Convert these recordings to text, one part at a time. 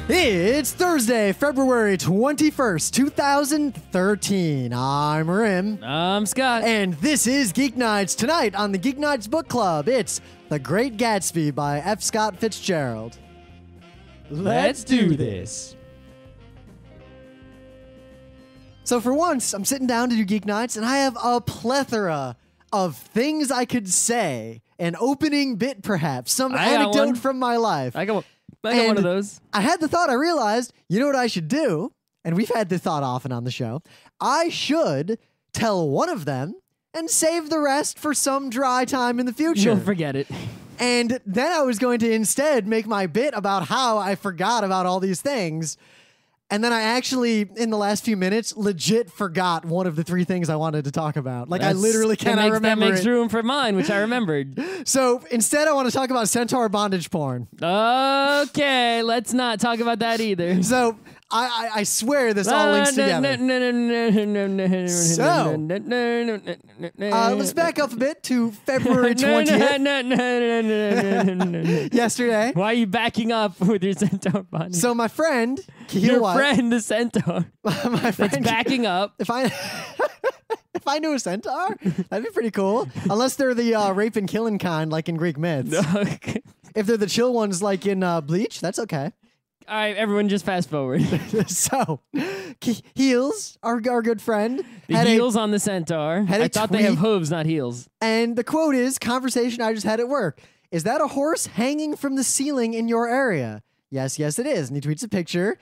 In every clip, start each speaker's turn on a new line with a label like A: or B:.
A: It's Thursday, February 21st, 2013. I'm Rim.
B: I'm Scott.
A: And this is Geeknights. Tonight on the Geeknights Book Club, it's The Great Gatsby by F. Scott Fitzgerald.
B: Let's do this.
A: So for once, I'm sitting down to do Geeknights, and I have a plethora of things I could say. An opening bit, perhaps. Some anecdote from my life.
B: I got one of those.
A: I had the thought, I realized, you know what I should do? And we've had this thought often on the show. I should tell one of them and save the rest for some dry time in the future.
B: You'll forget it.
A: And then I was going to instead make my bit about how I forgot about all these things. And then I actually, in the last few minutes, legit forgot one of the three things I wanted to talk about. Like, I literally cannot remember
B: That makes
A: it.
B: room for mine, which I remembered.
A: So instead, I want to talk about centaur bondage porn.
B: Okay, let's not talk about that either.
A: So I swear this all links together. So, let's back up a bit to February 20th. Yesterday.
B: Why are you backing up with your centaur bondage?
A: So my friend,
B: your friend, the centaur,
A: my friend,
B: that's backing up.
A: If I knew a centaur, that'd be pretty cool. Unless they're the rape and killing kind, like in Greek myths.
B: Okay.
A: If they're the chill ones, like in Bleach, that's okay.
B: All right, everyone, just fast forward.
A: So, Heels, our good friend,
B: the heels on the centaur. I thought they have hooves, not heels.
A: And the quote is, conversation I just had at work. Is that a horse hanging from the ceiling in your area? Yes, it is. And he tweets a picture,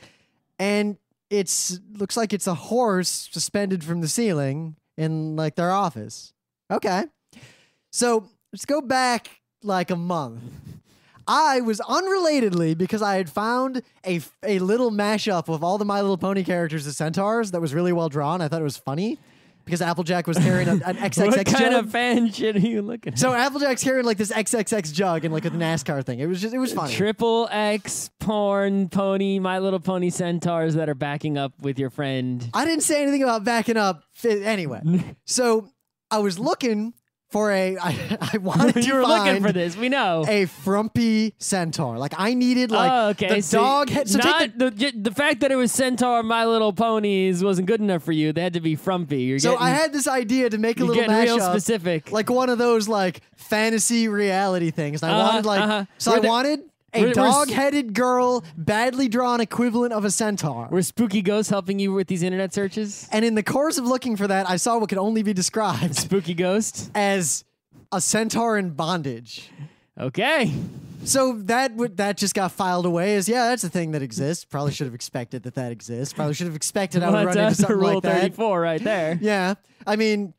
A: and looks like it's a horse suspended from the ceiling in like their office. Okay. So let's go back like a month. I was unrelatedly, because I had found a little mashup of all the My Little Pony characters as centaurs that was really well drawn. I thought it was funny because Applejack was carrying an XXX
B: What kind
A: jug.
B: of fan shit are you looking at?
A: So Applejack's carrying like this XXX jug and like a NASCAR thing. It was funny.
B: Triple X porn pony, My Little Pony centaurs that are backing up with your friend.
A: I didn't say anything about backing up. Anyway, so I was looking for I wanted to
B: You were
A: find
B: looking for this, we know.
A: a frumpy centaur. Like I needed like the dog head. So
B: the fact that it was centaur My Little Ponies wasn't good enough for you. They had to be frumpy.
A: I had this idea to make a little mashup.
B: Real specific.
A: Like one of those like fantasy reality things. And I wanted I wanted a dog-headed girl, badly drawn equivalent of a centaur.
B: Were spooky ghosts helping you with these internet searches?
A: And in the course of looking for that, I saw what could only be described
B: spooky ghost
A: as a centaur in bondage.
B: Okay.
A: So that just got filed away as, yeah, that's a thing that exists. Probably should have expected that exists. Probably should have expected I would run into something
B: Rule
A: like that.
B: 34 right there.
A: Yeah. I mean,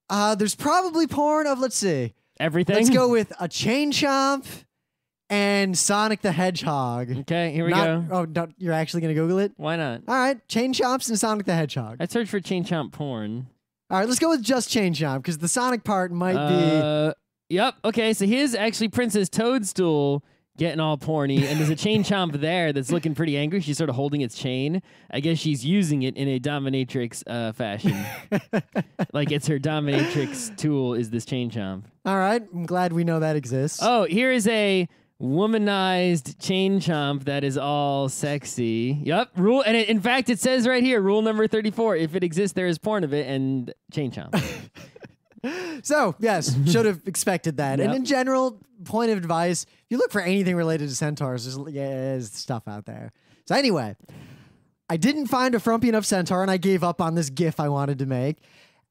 A: there's probably porn of, let's see.
B: Everything?
A: Let's go with a chain chomp and Sonic the Hedgehog.
B: Okay, here we go.
A: Oh, no, you're actually going to Google it?
B: Why not?
A: All right, chain chomps and Sonic the Hedgehog.
B: I searched for chain chomp porn.
A: All right, let's go with just chain chomp, because the Sonic part might be...
B: Yep, okay, so here's actually Princess Toadstool getting all porny, and there's a chain chomp there that's looking pretty angry. She's sort of holding its chain. I guess she's using it in a dominatrix fashion. Like it's her dominatrix tool is this chain chomp.
A: All right, I'm glad we know that exists.
B: Oh, here is a womanized chain chomp that is all sexy. Yep. In fact, it says right here, rule number 34, if it exists, there is porn of it and chain chomp.
A: So, yes, should have expected that.
B: Yep.
A: And in general, point of advice, if you look for anything related to centaurs, there's stuff out there. So anyway, I didn't find a frumpy enough centaur, and I gave up on this GIF I wanted to make.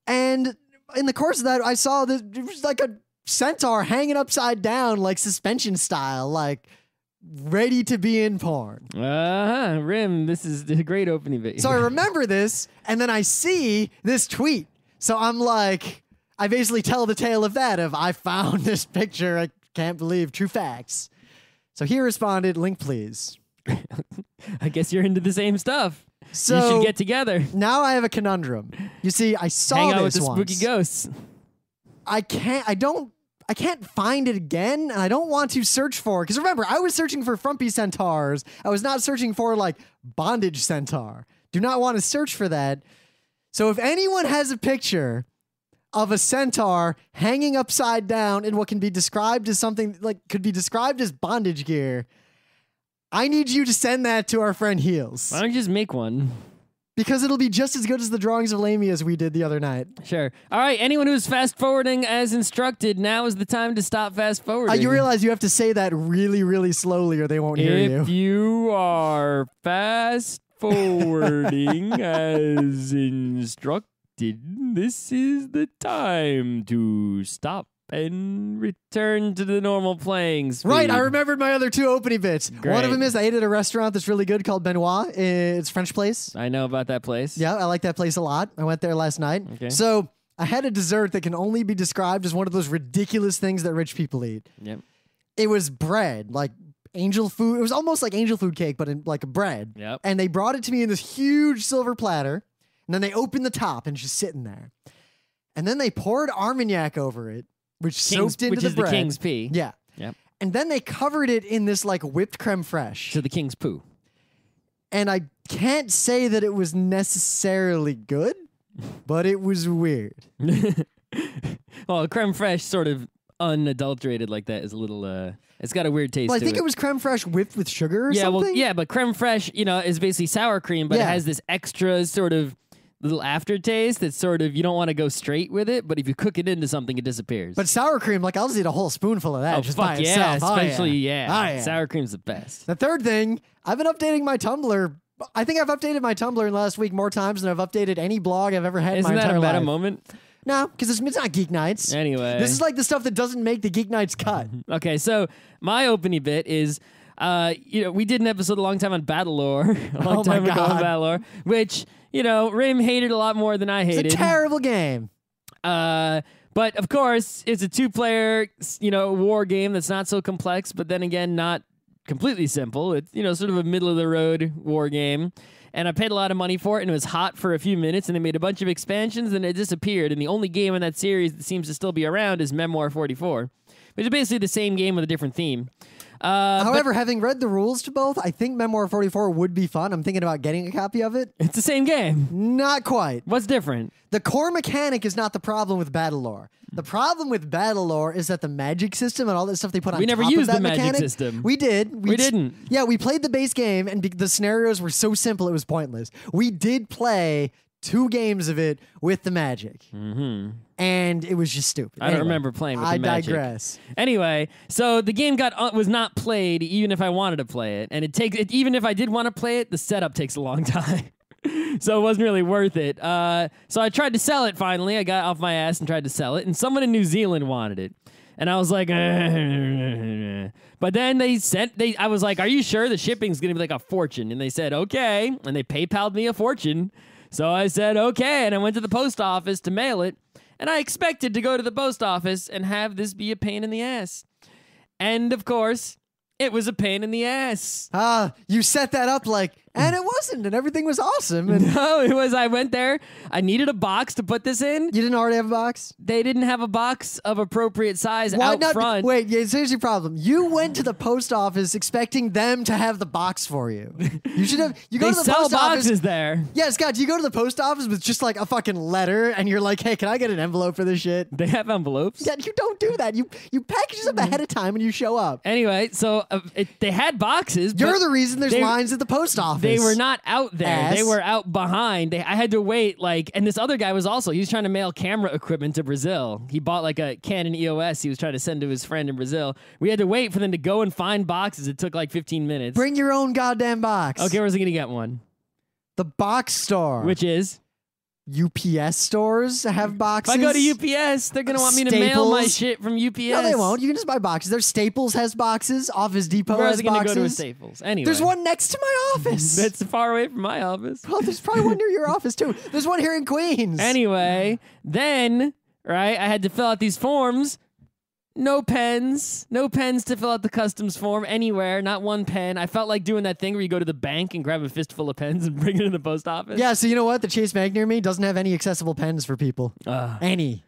A: And in the course of that, I saw this, it was like a centaur hanging upside down, like suspension style, like ready to be in porn.
B: Rim, this is a great opening video.
A: So I remember this, and then I see this tweet. So I'm like, I basically tell the tale of that, of I found this picture, I can't believe, true facts. So he responded, link please.
B: I guess you're into the same stuff.
A: So
B: you should get together.
A: Now I have a conundrum. You see, I saw
B: Hang out
A: this
B: with the
A: once.
B: spooky ghosts.
A: I can't find it again, and I don't want to search for it. Because remember, I was searching for frumpy centaurs. I was not searching for, like, bondage centaur. Do not want to search for that. So if anyone has a picture of a centaur hanging upside down in what can be described as something, like, could be described as bondage gear, I need you to send that to our friend Heels.
B: Why don't you just make one?
A: Because it'll be just as good as the drawings of Lamias we did the other night.
B: Sure. All right, anyone who's fast forwarding as instructed, now is the time to stop fast forwarding.
A: You realize you have to say that really, really slowly or they won't hear you.
B: If you are fast forwarding as instructed, this is the time to stop and return to the normal playing speed.
A: Right, I remembered my other 2 opening bits.
B: Great.
A: One of them is I ate at a restaurant that's really good called Benoit. It's a French place.
B: I know about that place.
A: Yeah, I like that place a lot. I went there last night.
B: Okay.
A: So I had a dessert that can only be described as one of those ridiculous things that rich people eat.
B: Yep.
A: It was bread, like angel food. It was almost like angel food cake, but in like a bread.
B: Yep.
A: And they brought it to me in this huge silver platter. And then they opened the top and it's just sitting there. And then they poured Armagnac over it, which soaked into the bread.
B: The King's Pee.
A: Yeah.
B: Yep.
A: And then they covered it in this like whipped creme fraiche.
B: So the King's Poo.
A: And I can't say that it was necessarily good, but it was weird.
B: Well, creme fraiche sort of unadulterated like that is a little, it's got a weird taste
A: Well, I
B: to
A: think it was creme fraiche whipped with sugar or
B: yeah,
A: something.
B: well, yeah, but creme fraiche, is basically sour cream, but it
A: Yeah.
B: has this extra sort of little aftertaste that's sort of, you don't want to go straight with it, but if you cook it into something, it disappears.
A: But sour cream, like I'll just eat a whole spoonful of that
B: oh,
A: just
B: fuck
A: by
B: yeah,
A: itself.
B: especially,
A: Oh, yeah.
B: Sour cream's the best.
A: The third thing, I've been updating my Tumblr. I think I've updated my Tumblr in the last week more times than I've updated any blog I've ever had
B: Isn't
A: in my
B: that
A: entire
B: a meta
A: life.
B: moment?
A: No, because it's not Geeknights.
B: Anyway.
A: This is like the stuff that doesn't make the Geeknights cut.
B: Okay, so my opening bit is, we did an episode a long time on Battlelore, a long time ago on Battlelore, which, Rim hated a lot more than I hated.
A: It's a terrible game.
B: But of course, it's a 2-player, war game that's not so complex, but then again, not completely simple. It's, sort of a middle of the road war game. And I paid a lot of money for it, and it was hot for a few minutes, and they made a bunch of expansions, and it disappeared. And the only game in that series that seems to still be around is Memoir 44, which is basically the same game with a different theme.
A: However, having read the rules to both, I think Memoir 44 would be fun. I'm thinking about getting a copy of it.
B: It's the same game.
A: Not quite.
B: What's different?
A: The core mechanic is not the problem with Battlelore. The problem with Battlelore is that the magic system and all that stuff they put on
B: We never
A: top
B: used
A: of that
B: the magic
A: mechanic,
B: system.
A: We did.
B: We didn't.
A: Yeah, we played the base game, and the scenarios were so simple it was pointless. We did play 2 games of it with the magic.
B: Mm-hmm.
A: And it was just stupid.
B: I don't remember playing with the magic.
A: I digress.
B: Anyway, so the game was not played even if I wanted to play it. And even if I did want to play it, the setup takes a long time. So it wasn't really worth it. So I tried to sell it finally. I got off my ass and tried to sell it. And someone in New Zealand wanted it. And I was like, but then I was like, are you sure the shipping's going to be like a fortune? And they said, okay. And they PayPal'd me a fortune. So I said, okay. And I went to the post office to mail it. And I expected to go to the post office and have this be a pain in the ass. And of course, it was a pain in the ass.
A: You set that up and it wasn't, and everything was awesome. And
B: No, it was, I went there, I needed a box to put this in.
A: you didn't already have a box?
B: They didn't have a box of appropriate size out front.
A: Wait, yeah, here's your problem. You went to the post office expecting them to have the box for you. You should have. You go
B: They
A: to the
B: sell
A: post
B: boxes
A: office.
B: there.
A: Yeah, Scott, you go to the post office with just like a fucking letter, and you're like, "Hey, can I get an envelope for this shit?"
B: They have envelopes.
A: Yeah, you don't do that. You package them ahead of time when you show up.
B: Anyway, so they had boxes.
A: You're
B: but
A: the reason there's
B: they-
A: lines at the post office.
B: They were not out there.
A: Ass.
B: They were out behind. I had to wait, and this other guy was trying to mail camera equipment to Brazil. He bought a Canon EOS he was trying to send to his friend in Brazil. We had to wait for them to go and find boxes. It took 15 minutes.
A: Bring your own goddamn box.
B: Okay, where's he going to get one?
A: The box store.
B: Which is?
A: UPS stores have boxes.
B: If I go to UPS, they're going to want me to mail my
A: Staples.
B: shit from UPS.
A: No, they won't. You can just buy boxes. There's Staples has boxes. Office Depot
B: Where
A: has
B: is he going to
A: boxes.
B: go to a Staples? Anyway.
A: There's one next to my office.
B: That's far away from my office.
A: Well, there's probably one near your office too. There's one here in Queens.
B: Anyway, then, right, I had to fill out these forms. No pens to fill out the customs form anywhere, not one pen. I felt like doing that thing where you go to the bank and grab a fistful of pens and bring it to the post office.
A: Yeah, so you know what? The Chase Bank near me doesn't have any accessible pens for people. Any.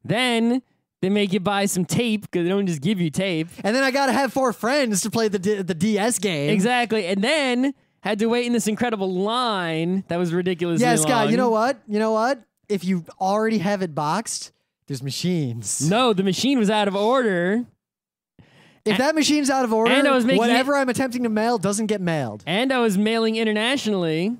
B: Then they make you buy some tape because they don't just give you tape.
A: And then I got to have 4 friends to play the DS game.
B: Exactly. And then had to wait in this incredible line that was ridiculously long.
A: Yeah, Scott, you know what? You know what? If you already have it boxed, there's machines.
B: No, the machine was out of order.
A: If that machine's out of order,
B: and I was making
A: whatever I'm attempting to mail doesn't get mailed.
B: And I was mailing internationally.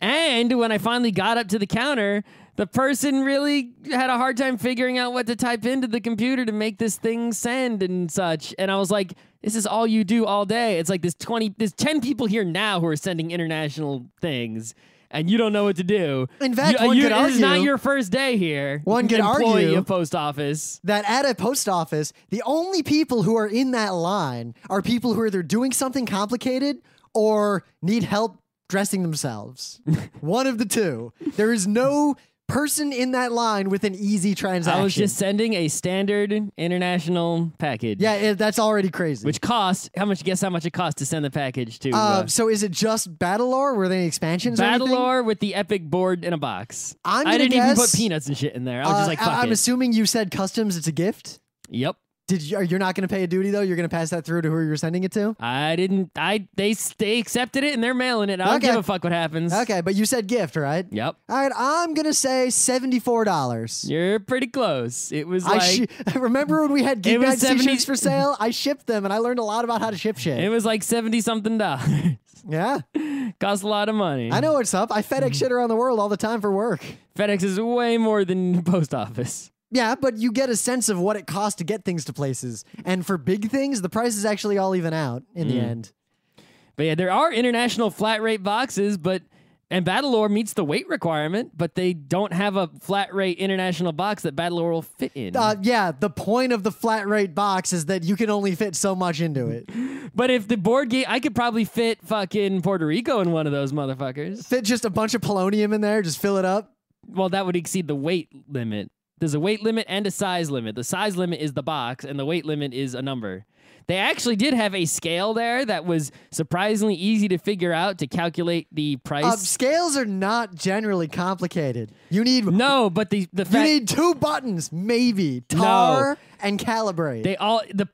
B: And when I finally got up to the counter, the person really had a hard time figuring out what to type into the computer to make this thing send and such. And I was like, this is all you do all day. It's like there's 10 people here now who are sending international things. And you don't know what to do.
A: In fact, one could argue,
B: this is not your first day here.
A: One could
B: employee
A: argue
B: of post office.
A: that at a post office, the only people who are in that line are people who are either doing something complicated or need help dressing themselves. One of the two. There is no person in that line with an easy transaction.
B: I was just sending a standard international package.
A: Yeah, that's already crazy.
B: Which cost, guess how much it cost to send the package to?
A: So is it just Battlelore? Were there any expansions or anything?
B: Battlelore with the Epic board in a box.
A: I
B: didn't even put peanuts and shit in there. I was just like, fuck
A: I'm
B: it.
A: assuming you said customs, it's a gift?
B: Yep.
A: You're not going to pay a duty, though? You're going to pass that through to who you're sending it to?
B: I didn't. They accepted it and they're mailing it. I don't give a fuck what happens.
A: Okay, but you said gift, right?
B: Yep.
A: All right, I'm going to say $74.
B: You're pretty close. It was like...
A: remember when we had Geeknights t-shirts for sale? I shipped them, and I learned a lot about how to ship shit.
B: It was like $70-something.
A: Yeah.
B: Cost a lot of money.
A: I know what's up. I FedEx shit around the world all the time for work.
B: FedEx is way more than post office.
A: Yeah, but you get a sense of what it costs to get things to places. And for big things, the prices actually all even out in the end.
B: But yeah, there are international flat rate boxes, and Battlelore meets the weight requirement, but they don't have a flat rate international box that Battlelore will fit in.
A: Yeah, the point of the flat rate box is that you can only fit so much into it.
B: But if the board game, I could probably fit fucking Puerto Rico in one of those motherfuckers.
A: Fit just a bunch of polonium in there, just fill it up.
B: Well, that would exceed the weight limit. There's a weight limit and a size limit. The size limit is the box, and the weight limit is a number. They actually did have a scale there that was surprisingly easy to figure out to calculate the price.
A: Scales are not generally complicated. You need
B: but the fact
A: you need two buttons, maybe tar and calibrate.
B: They all the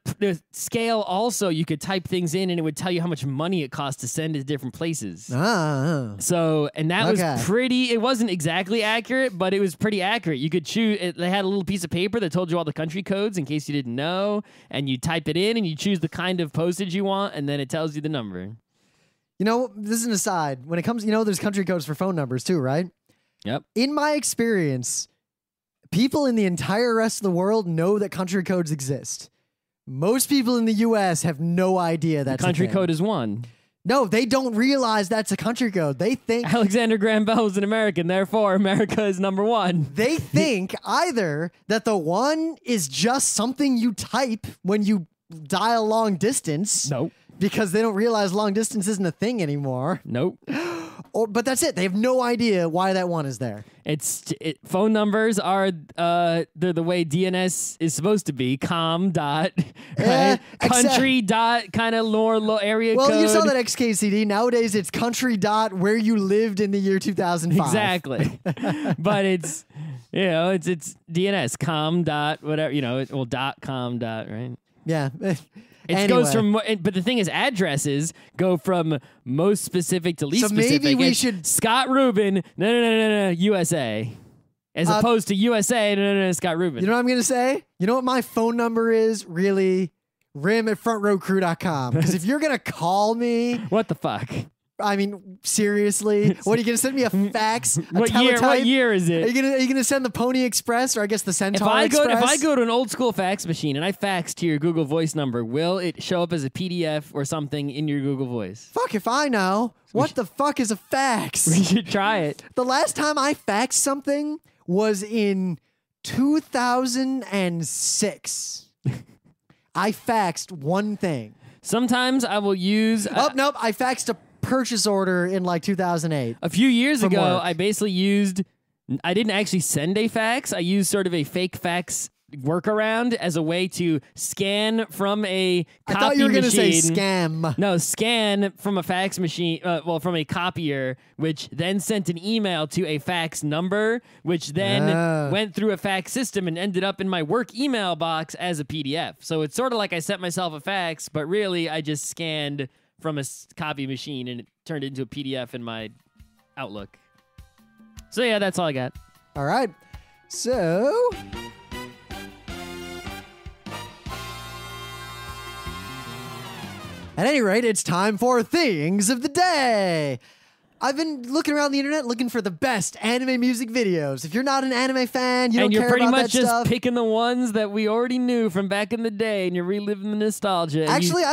B: scale also you could type things in and it would tell you how much money it costs to send to different places. So and that was pretty. It wasn't exactly accurate, but it was pretty accurate. You could choose. They had a little piece of paper that told you all the country codes in case you didn't know, and you type it in and you choose the kind of postage you want, and then it tells you the number.
A: You know, this is an aside. When it comes, there's country codes for phone numbers too, right?
B: Yep.
A: In my experience, people in the entire rest of the world know that country codes exist. Most people in the U.S. have no idea that's a
B: country
A: thing.
B: code is one.
A: No, they don't realize that's a country code. They think
B: Alexander Graham Bell was an American, therefore America is number one.
A: They think either that the one is just something you type when you dial long distance.
B: Nope.
A: Because they don't realize long distance isn't a thing anymore.
B: Nope.
A: But that's it. They have no idea why that one is there.
B: Phone numbers are they're the way DNS is supposed to be. Com dot right? Country dot kind of low area code.
A: Well, you saw that XKCD. Nowadays it's country dot where you lived in the year 2005.
B: Exactly. But it's it's DNS com dot whatever dot com dot right.
A: Yeah.
B: It goes from, but the thing is, addresses go from most specific to least specific.
A: So maybe we should
B: Scott Rubin, no, USA, as opposed to USA, no, Scott Rubin.
A: You know what I'm gonna say? You know what my phone number is? Really, rim@frontrowcrew.com. Because if you're gonna call me,
B: what the fuck?
A: I mean, seriously, what are you gonna send me a fax?
B: What year is it?
A: Are you gonna send the Pony Express or I guess the Centaur Express?
B: If I go to an old school fax machine and I fax to your Google Voice number, will it show up as a PDF or something in your Google Voice?
A: Fuck if I know. What the fuck is a fax?
B: We should try it.
A: The last time I faxed something was in 2006. I faxed one thing.
B: Sometimes I will use.
A: Nope. I faxed a purchase order in like 2008.
B: A few years ago,
A: work.
B: I basically I didn't actually send a fax. I used sort of a fake fax workaround as a way to scan from a copy machine.
A: I thought you were going to say scam.
B: No, scan from a fax machine, from a copier, which then sent an email to a fax number, which then went through a fax system and ended up in my work email box as a PDF. So it's sort of like I sent myself a fax, but really I just scanned from a copy machine and it turned it into a PDF in my Outlook. So yeah, that's all I got.
A: All right. So At any rate, it's time for Things of the Day. I've been looking around the internet looking for the best anime music videos. If you're not an anime fan, you don't care about that stuff.
B: And you're pretty much just picking the ones that we already knew from back in the day, and you're reliving the nostalgia.
A: Actually,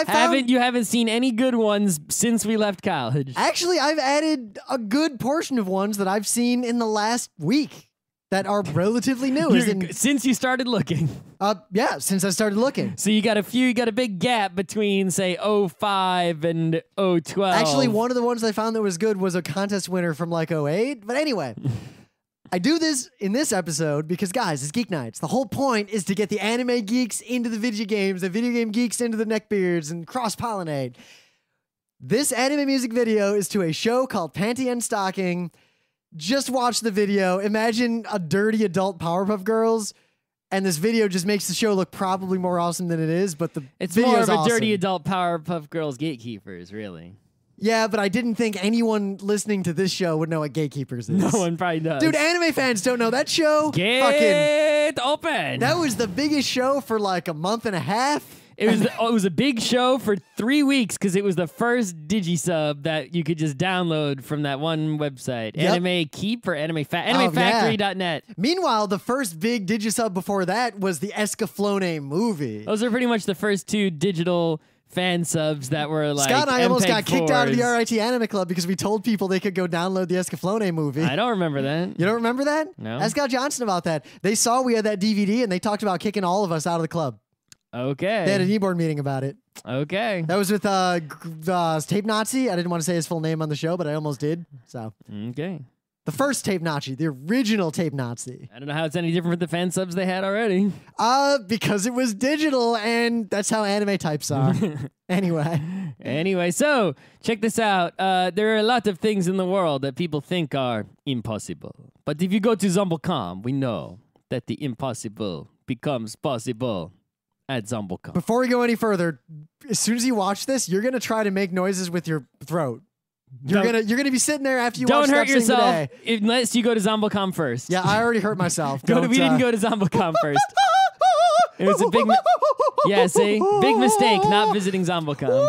B: you haven't seen any good ones since we left college.
A: Actually, I've added a good portion of ones that I've seen in the last week that are relatively new.
B: Since you started looking.
A: Yeah, since I started looking.
B: So you got a big gap between, say, 05 and 012.
A: Actually, one of the ones I found that was good was a contest winner from like 08. But anyway, I do this in this episode because, guys, it's Geeknights. The whole point is to get the anime geeks into the video games, the video game geeks into the neckbeards, and cross-pollinate. This anime music video is to a show called Panty and Stocking. Just watch the video. Imagine a dirty adult Powerpuff Girls, and this video just makes the show look probably more awesome than it is, but
B: it's
A: video
B: more
A: is
B: of a
A: awesome.
B: dirty adult Powerpuff Girls gatekeepers, really.
A: Yeah, but I didn't think anyone listening to this show would know what Gatekeepers is.
B: No one probably does.
A: Dude, anime fans don't know that show.
B: Get open.
A: That was the biggest show for like a month and a half.
B: It was a big show for 3 weeks because it was the first digisub that you could just download from that one website.
A: Yep.
B: Anime Keep or AnimeFactory.net.
A: Meanwhile, the first big digisub before that was the Escaflowne movie.
B: Those are pretty much the first two digital fan subs that were like
A: Scott and I almost got kicked out of the
B: MPEG-4s.
A: RIT Anime Club because we told people they could go download the Escaflowne movie.
B: I don't remember that.
A: You don't remember that?
B: No.
A: Ask Scott Johnson about that. They saw we had that DVD and they talked about kicking all of us out of the club.
B: Okay.
A: They had an e-board meeting about it.
B: Okay.
A: That was with Tape Nazi. I didn't want to say his full name on the show, but I almost did. So
B: Okay.
A: the first Tape Nazi, the original Tape Nazi.
B: I don't know how it's any different from the fan subs they had already.
A: Because it was digital, and that's how anime types are. Anyway,
B: so check this out. There are a lot of things in the world that people think are impossible. But if you go to Zombocom, we know that the impossible becomes possible at Zombocom.
A: before we go any further, as soon as you watch this, you're gonna try to make noises with your throat. You're gonna be sitting there after you watch
B: Don't hurt
A: Stop Sing
B: yourself
A: Today.
B: unless you go to Zombocom first.
A: Yeah, I already hurt myself.
B: We didn't go to Zombocom first. It was a big yeah, see? Big mistake not visiting Zombocom.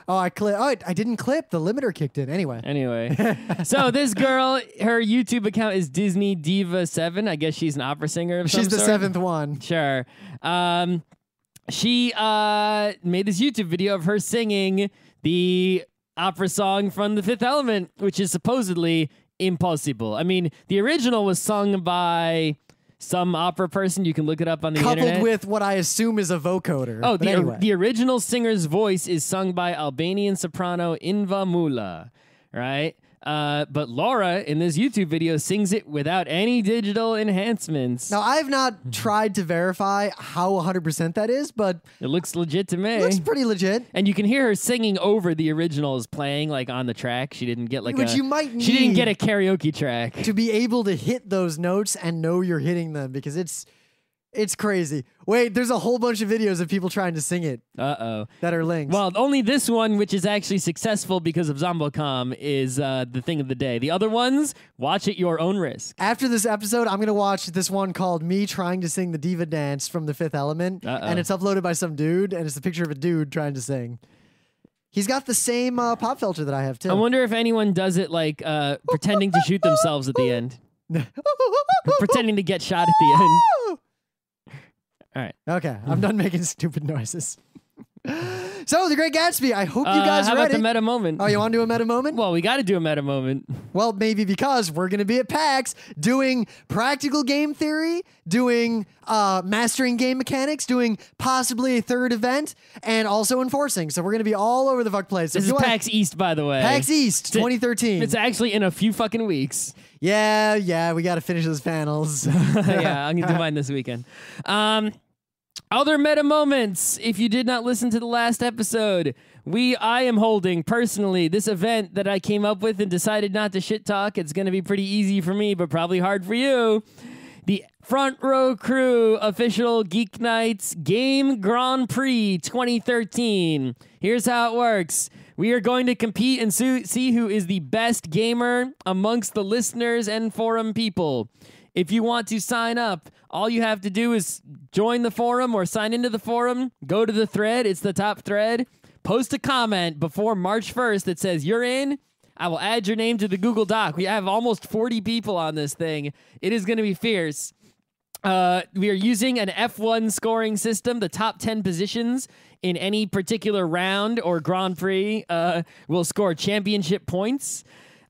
A: Oh, I didn't clip. The limiter kicked in.
B: Anyway, so this girl, her YouTube account is Disney Diva 7. I guess she's an opera singer of some
A: She's the
B: sort.
A: seventh one.
B: Sure. She made this YouTube video of her singing the opera song from The Fifth Element, which is supposedly impossible. I mean, the original was sung by some opera person. You can look it up on the internet.
A: Coupled with what I assume is a vocoder.
B: Oh,
A: But anyway.
B: the original singer's voice is sung by Albanian soprano Inva Mula, right? But Laura in this YouTube video sings it without any digital enhancements.
A: Now, I've not tried to verify how 100% that is, but
B: It looks legit to me.
A: it looks pretty legit.
B: And you can hear her singing over the originals playing like on the track. She didn't get like
A: Which you might
B: She didn't
A: need
B: get a karaoke track.
A: to be able to hit those notes and know you're hitting them because it's crazy. Wait, there's a whole bunch of videos of people trying to sing it
B: Uh-oh.
A: that are links.
B: Well, only this one, which is actually successful because of Zombocom, is the thing of the day. The other ones, watch at your own risk.
A: after this episode, I'm going to watch this one called Me Trying to Sing the Diva Dance from The Fifth Element. And it's uploaded by some dude, and it's the picture of a dude trying to sing. He's got the same pop filter that I have, too.
B: I wonder if anyone does it like pretending to shoot themselves at the end. Pretending to get shot at the end. All right.
A: Okay, I'm done making stupid noises. So, The Great Gatsby, I hope you guys
B: how
A: are
B: about
A: ready.
B: the meta moment?
A: Oh, you want to do a meta moment?
B: Well, we got to do a meta moment.
A: Well, maybe because we're going to be at PAX doing practical game theory, doing mastering game mechanics, doing possibly a third event, and also enforcing. So we're going to be all over the fuck place. So
B: This is PAX East, by the way.
A: PAX East 2013.
B: It's actually in a few fucking weeks.
A: Yeah, we got to finish those panels.
B: Yeah, I'm going to do mine this weekend. Other meta moments. If you did not listen to the last episode, I am holding personally this event that I came up with and decided not to shit talk. It's going to be pretty easy for me, but probably hard for you. The Front Row Crew official Geeknights Game Grand Prix 2013. Here's how it works. We are going to compete and see who is the best gamer amongst the listeners and forum people. If you want to sign up, all you have to do is join the forum or sign into the forum. Go to the thread. It's the top thread. Post a comment before March 1st that says you're in. I will add your name to the Google Doc. We have almost 40 people on this thing. It is going to be fierce. We are using an F1 scoring system. The top 10 positions in any particular round or Grand Prix will score championship points.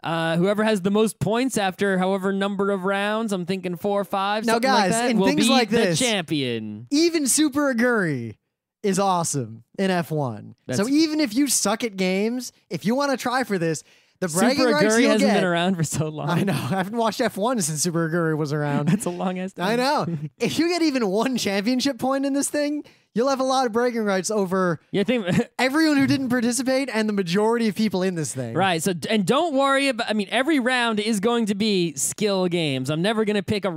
B: Whoever has the most points after however number of rounds, I'm thinking 4 or 5,
A: now,
B: something
A: guys,
B: like that,
A: in
B: will
A: things
B: be
A: like
B: the
A: this,
B: champion.
A: Even Super Aguri is awesome in F1. So even if you suck at games, if you want to try for this, the bragging
B: Super
A: rights
B: Aguri
A: you'll
B: hasn't
A: get.
B: been around for so long.
A: I know. I haven't watched F1 since Super Aguri was around.
B: That's a long ass time.
A: I know. If you get even one championship point in this thing, you'll have a lot of bragging rights over everyone who didn't participate and the majority of people in this thing.
B: Right. So, and don't worry about. I mean, every round is going to be skill games. I'm never going to pick a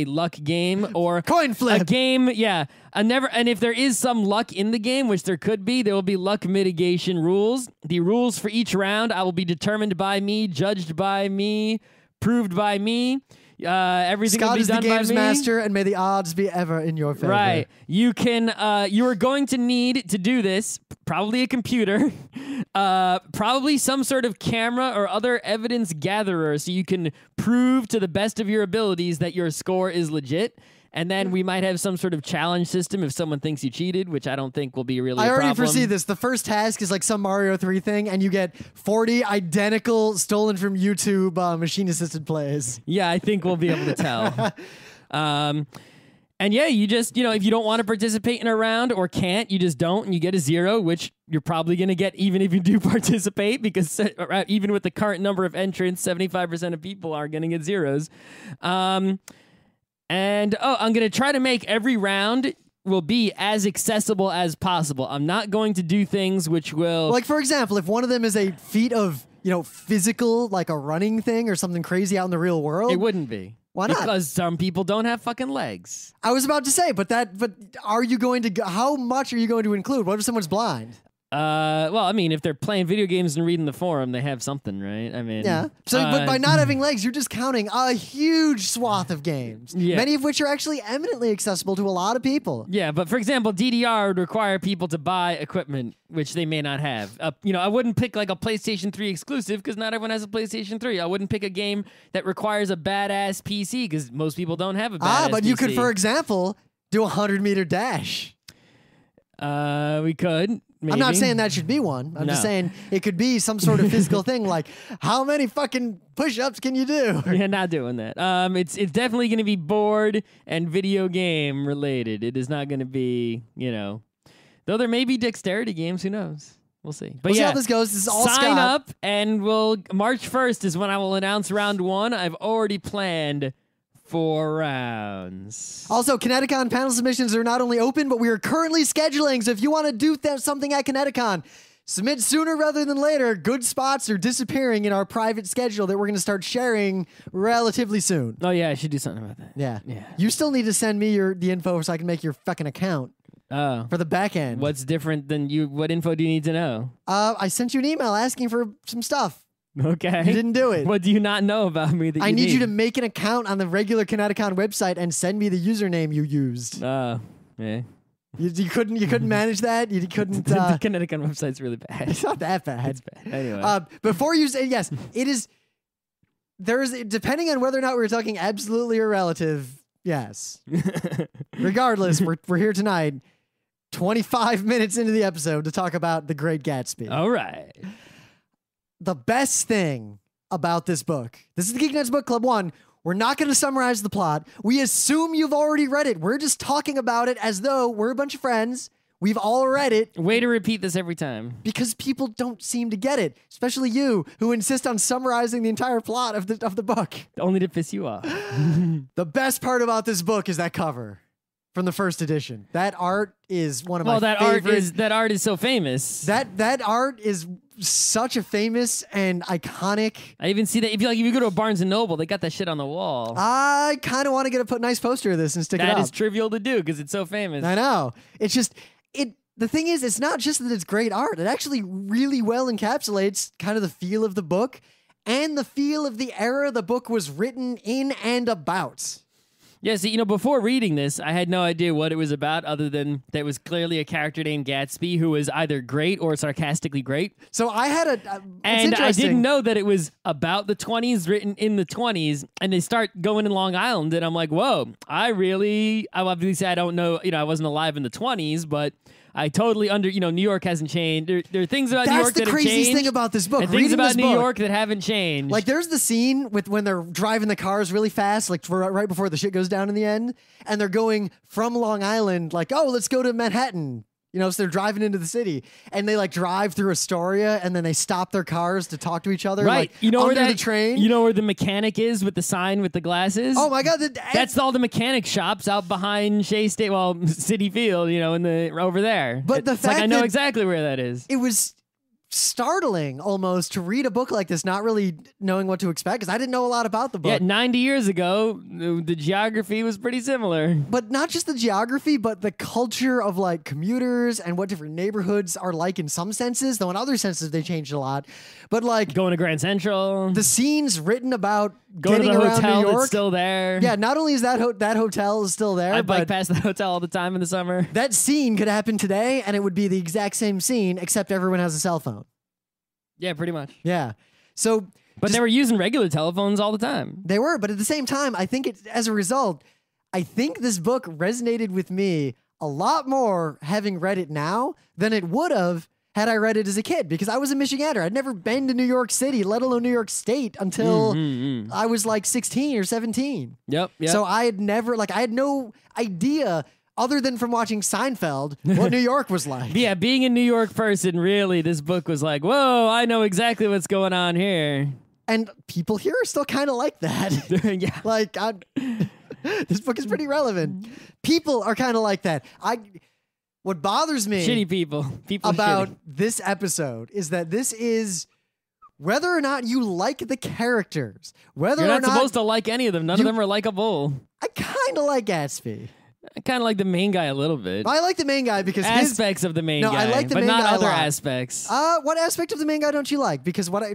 B: luck game or
A: Coin flip.
B: a game. Yeah, And if there is some luck in the game, which there could be, there will be luck mitigation rules. The rules for each round I will be determined by me, judged by me, proved by me. Everything
A: Scott
B: will be
A: is the
B: done by
A: games
B: me.
A: master, and may the odds be ever in your favor.
B: Right. You can. You are going to need to do this. Probably a computer. Probably some sort of camera or other evidence gatherer, so you can prove to the best of your abilities that your score is legit. And then we might have some sort of challenge system if someone thinks you cheated, which I don't think will be really a problem.
A: I already foresee this. The first task is like some Mario 3 thing, and you get 40 identical stolen from YouTube machine-assisted plays.
B: Yeah, I think we'll be able to tell. And yeah, you just, if you don't want to participate in a round or can't, you just don't, and you get a 0, which you're probably going to get even if you do participate, because even with the current number of entrants, 75% of people are going to get 0s. And I'm going to try to make every round will be as accessible as possible. I'm not going to do things which will...
A: Like, for example, if one of them is a feat of, physical, like a running thing or something crazy out in the real world...
B: It wouldn't be.
A: Why not?
B: Because some people don't have fucking legs.
A: I was about to say, but are you going to... How much are you going to include? What if someone's blind?
B: Well, I mean, if they're playing video games and reading the forum, they have something, right? I mean,
A: yeah. So, but by not having legs, you're just counting a huge swath of games, many of which are actually eminently accessible to a lot of people.
B: Yeah, but for example, DDR would require people to buy equipment, which they may not have. I wouldn't pick like a PlayStation 3 exclusive because not everyone has a PlayStation 3. I wouldn't pick a game that requires a badass PC because most people don't have a badass
A: but
B: PC.
A: you could, for example, do a 100-meter dash.
B: We could. Maybe.
A: I'm not saying that should be one. I'm just saying it could be some sort of physical thing, like how many fucking push-ups can you do?
B: Yeah, not doing that. It's definitely going to be board and video game related. It is not going to be, though there may be dexterity games. Who knows? We'll see. But
A: we'll see how this goes. This is all
B: sign
A: Scott.
B: up, and March 1st is when I will announce round 1. I've already planned 4 rounds.
A: Also, Kineticon panel submissions are not only open, but we are currently scheduling. So if you want to do something at Kineticon, submit sooner rather than later. Good spots are disappearing in our private schedule that we're going to start sharing relatively soon.
B: Oh, yeah, I should do something about that.
A: Yeah.
B: Yeah.
A: You still need to send me the info so I can make your fucking account.
B: Oh.
A: For the back end.
B: What's different than you? What info do you need to know?
A: I sent you an email asking for some stuff.
B: Okay.
A: You didn't do it.
B: What do you not know about me that
A: I need you to make an account on the regular Kineticon website and send me the username you used.
B: Oh, yeah.
A: You couldn't manage that? You couldn't...
B: the Kineticon website's really bad.
A: It's not that bad.
B: It's bad. Anyway.
A: Before you say... Yes, it is... Depending on whether or not we're talking absolutely or relative, yes. Regardless, we're here tonight, 25 minutes into the episode, to talk about The Great Gatsby.
B: All right.
A: The best thing about this book, this is the Geeknights Book Club 1. We're not going to summarize the plot. We assume you've already read it. We're just talking about it as though we're a bunch of friends. We've all read it.
B: Way to repeat this every time.
A: Because people don't seem to get it, especially you, who insist on summarizing the entire plot of the book.
B: Only to piss you off.
A: The best part about this book is that cover from the first edition. That art is one of my favorite.
B: That art is so famous.
A: That art is such a famous and iconic.
B: I even see that if you go to a Barnes and Noble, they got that shit on the wall.
A: I kind of want to get a nice poster of this and stick it up.
B: That is trivial to do because it's so famous.
A: I know. It's just the thing is, it's not just that it's great art. It actually really well encapsulates kind of the feel of the book and the feel of the era the book was written in and about.
B: Yeah, see, before reading this, I had no idea what it was about other than that it was clearly a character named Gatsby who was either great or sarcastically great.
A: So I had
B: and I didn't know that it was about the 20s, written in the 20s, and they start going in Long Island, and I'm like, whoa, I obviously I don't know, I wasn't alive in the 20s, but I totally New York hasn't changed. There are things about New York that have changed.
A: That's the craziest thing about this book.
B: And things about New York that haven't changed.
A: Like, there's the scene when they're driving the cars really fast, like right before the shit goes down in the end, and they're going from Long Island, like, oh, let's go to Manhattan. So they're driving into the city, and they like drive through Astoria, and then they stop their cars to talk to each other.
B: Right.
A: Like, under the train.
B: You know where the mechanic is with the sign with the glasses?
A: Oh my God.
B: That's all the mechanic shops out behind Shea State, City Field, over there.
A: But the fact
B: I know exactly where that is.
A: It was startling almost to read a book like this, not really knowing what to expect, because I didn't know a lot about the book.
B: Yeah, 90 years ago, the geography was pretty similar.
A: But not just the geography, but the culture of like commuters and what different neighborhoods are like in some senses, though in other senses they changed a lot. But like
B: going to Grand Central,
A: the scenes written about
B: going
A: getting
B: to the
A: around
B: hotel
A: New York,
B: that's still there.
A: Yeah, not only is that hotel is still there,
B: I
A: but
B: bike past the hotel all the time in the summer.
A: That scene could happen today, and it would be the exact same scene, except everyone has a cell phone.
B: Yeah, pretty much.
A: Yeah. So,
B: but they were using regular telephones all the time.
A: They were, but at the same time, I think as a result, I think this book resonated with me a lot more having read it now than it would have had I read it as a kid, because I was a Michigander. I'd never been to New York City, let alone New York State, until I was like 16 or 17.
B: Yep.
A: So I had no idea, other than from watching Seinfeld, what New York was like.
B: Yeah, being a New York person, really, this book was like, whoa, I know exactly what's going on here.
A: And people here are still kind of like that.
B: Yeah.
A: Like, this book is pretty relevant. People are kind of like that. What bothers me
B: shitty people
A: about
B: shitty.
A: This episode is that this is, whether or not you like the characters, whether
B: You're
A: or
B: not
A: not
B: supposed to like any of them. None of them are likable.
A: I kind of like Gatsby.
B: I kind of like the main guy a little bit.
A: I like the main guy because
B: aspects of the main guy.
A: I like the
B: but
A: main
B: not
A: guy
B: other
A: a lot.
B: aspects.
A: What aspect of the main guy don't you like? Because what I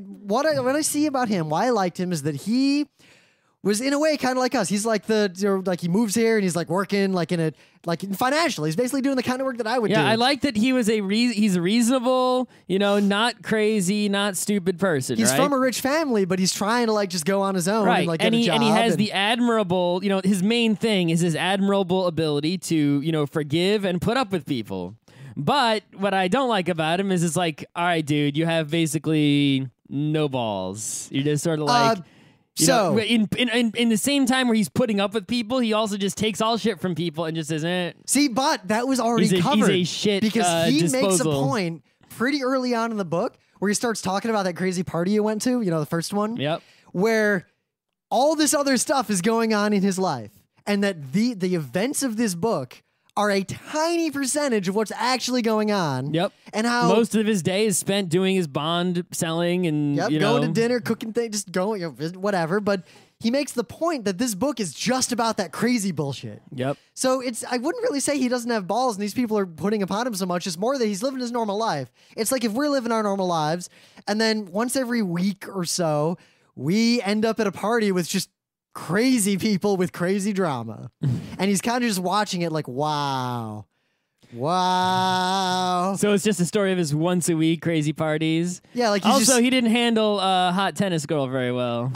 A: see about him, why I liked him, is that he was in a way kind of like us. He's like he moves here and he's like working financially. He's basically doing the kind of work that I would do.
B: Yeah, I like that he was he's a reasonable, not crazy, not stupid person.
A: He's
B: right?
A: from a rich family, but he's trying to just go on his own
B: right.
A: and get a job.
B: And he has the admirable, his main thing is his admirable ability to, forgive and put up with people. But what I don't like about him is it's like, all right, dude, you have basically no balls. You're just sort of like.
A: So
B: in the same time where he's putting up with people, he also just takes all shit from people and just says, eh.
A: See, but that was already covered.
B: He's a shit
A: because he
B: disposal.
A: makes a point pretty early on in the book where he starts talking about that crazy party you went to, the first one.
B: Yep.
A: Where all this other stuff is going on in his life, and that the events of this book are a tiny percentage of what's actually going on.
B: Yep.
A: And how
B: most of his day is spent doing his bond selling and
A: going to dinner, cooking things, just going, whatever. But he makes the point that this book is just about that crazy bullshit.
B: Yep.
A: So I wouldn't really say he doesn't have balls and these people are putting upon him so much. It's more that he's living his normal life. It's like if we're living our normal lives, and then once every week or so, we end up at a party with just crazy people with crazy drama. And he's kind of just watching it like, wow.
B: So it's just a story of his once a week crazy parties.
A: Yeah, like
B: he didn't handle a hot tennis girl very well.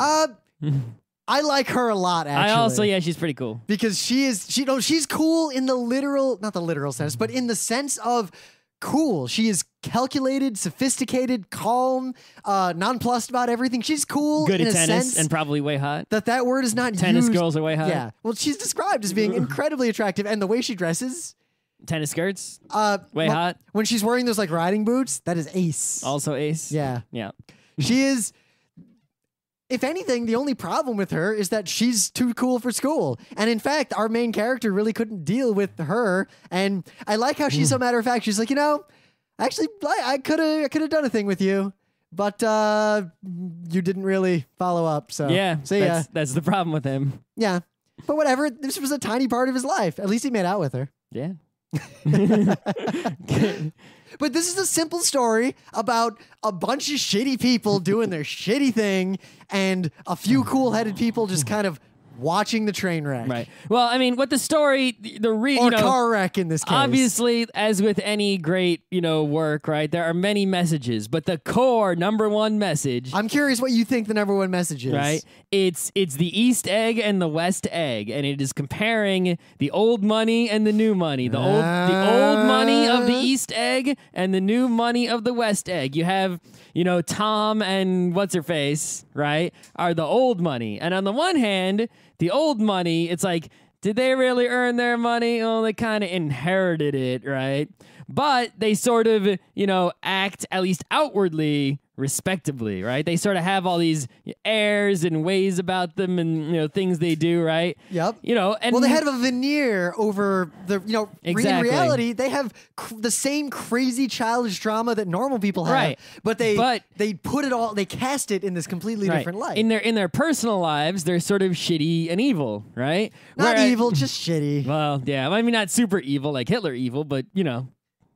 A: I like her a lot, actually.
B: She's pretty cool.
A: Because she's cool in the literal, not the literal sense, but in the sense of cool. She is calculated, sophisticated, calm, nonplussed about everything. She's cool
B: good
A: in
B: at
A: a
B: tennis
A: sense
B: and probably way hot.
A: That word is not
B: tennis
A: used.
B: Girls are way hot.
A: Yeah. Well, she's described as being incredibly attractive, and the way she dresses.
B: Tennis skirts. Way hot.
A: When she's wearing those riding boots, that is ace.
B: Also ace.
A: Yeah.
B: Yeah.
A: She is. If anything, the only problem with her is that she's too cool for school. And in fact, our main character really couldn't deal with her. And I like how she's so matter of fact. She's like, actually, I could have done a thing with you, but you didn't really follow up. So
B: yeah,
A: see ya.
B: That's the problem with him.
A: Yeah, but whatever. This was a tiny part of his life. At least he made out with her.
B: Yeah.
A: But this is a simple story about a bunch of shitty people doing their shitty thing and a few cool-headed people just kind of watching the train wreck.
B: Right. Well, I mean, what the story,
A: Or car wreck in this case.
B: Obviously, as with any great, work, right, there are many messages, but the core number one message.
A: I'm curious what you think the number one message is.
B: Right. It's the East Egg and the West Egg, and it is comparing the old money and the new money. The old money of the East Egg and the new money of the West Egg. You have, Tom and what's her face, right, are the old money. And on the one hand, the old money, it's like, did they really earn their money? Oh, they kind of inherited it, right? But they sort of, act, at least outwardly, respectably, right? They sort of have all these airs and ways about them and, things they do, right?
A: Yep.
B: And
A: well, they have a veneer over the,
B: Exactly.
A: in reality, they have the same crazy childish drama that normal people have,
B: Right.
A: but they put it all, they cast it in this completely different light.
B: In their personal lives, they're sort of shitty and evil, right?
A: Not evil, just shitty.
B: Well, yeah, I mean, not super evil, like Hitler evil, but,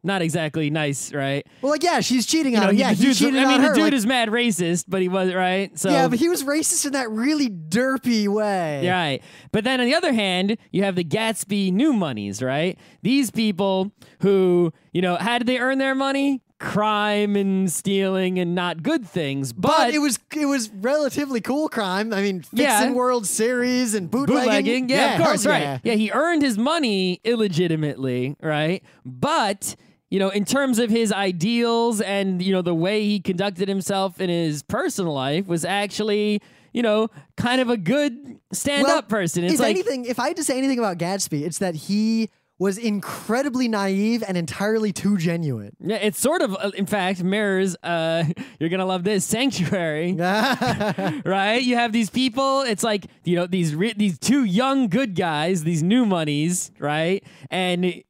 B: not exactly nice, right?
A: Well, she's cheating on him. Yeah, he cheated on her.
B: The dude is mad racist, but he wasn't, right? So
A: yeah, but he was racist in that really derpy way.
B: Right. But then on the other hand, you have the Gatsby new monies, right? These people who, how did they earn their money? Crime and stealing and not good things,
A: but it was relatively cool crime. I mean, fixing World Series and bootlegging.
B: Yeah, of course, right.
A: Yeah.
B: Yeah, he earned his money illegitimately, right? But in terms of his ideals and, the way he conducted himself in his personal life was actually, kind of a good stand-up person. It's
A: if I had to say anything about Gatsby, it's that he was incredibly naive and entirely too genuine.
B: Yeah, it sort of, in fact, mirrors, you're going to love this, Sanctuary, right? You have these people, it's like, these two young good guys, these new monies, right? And,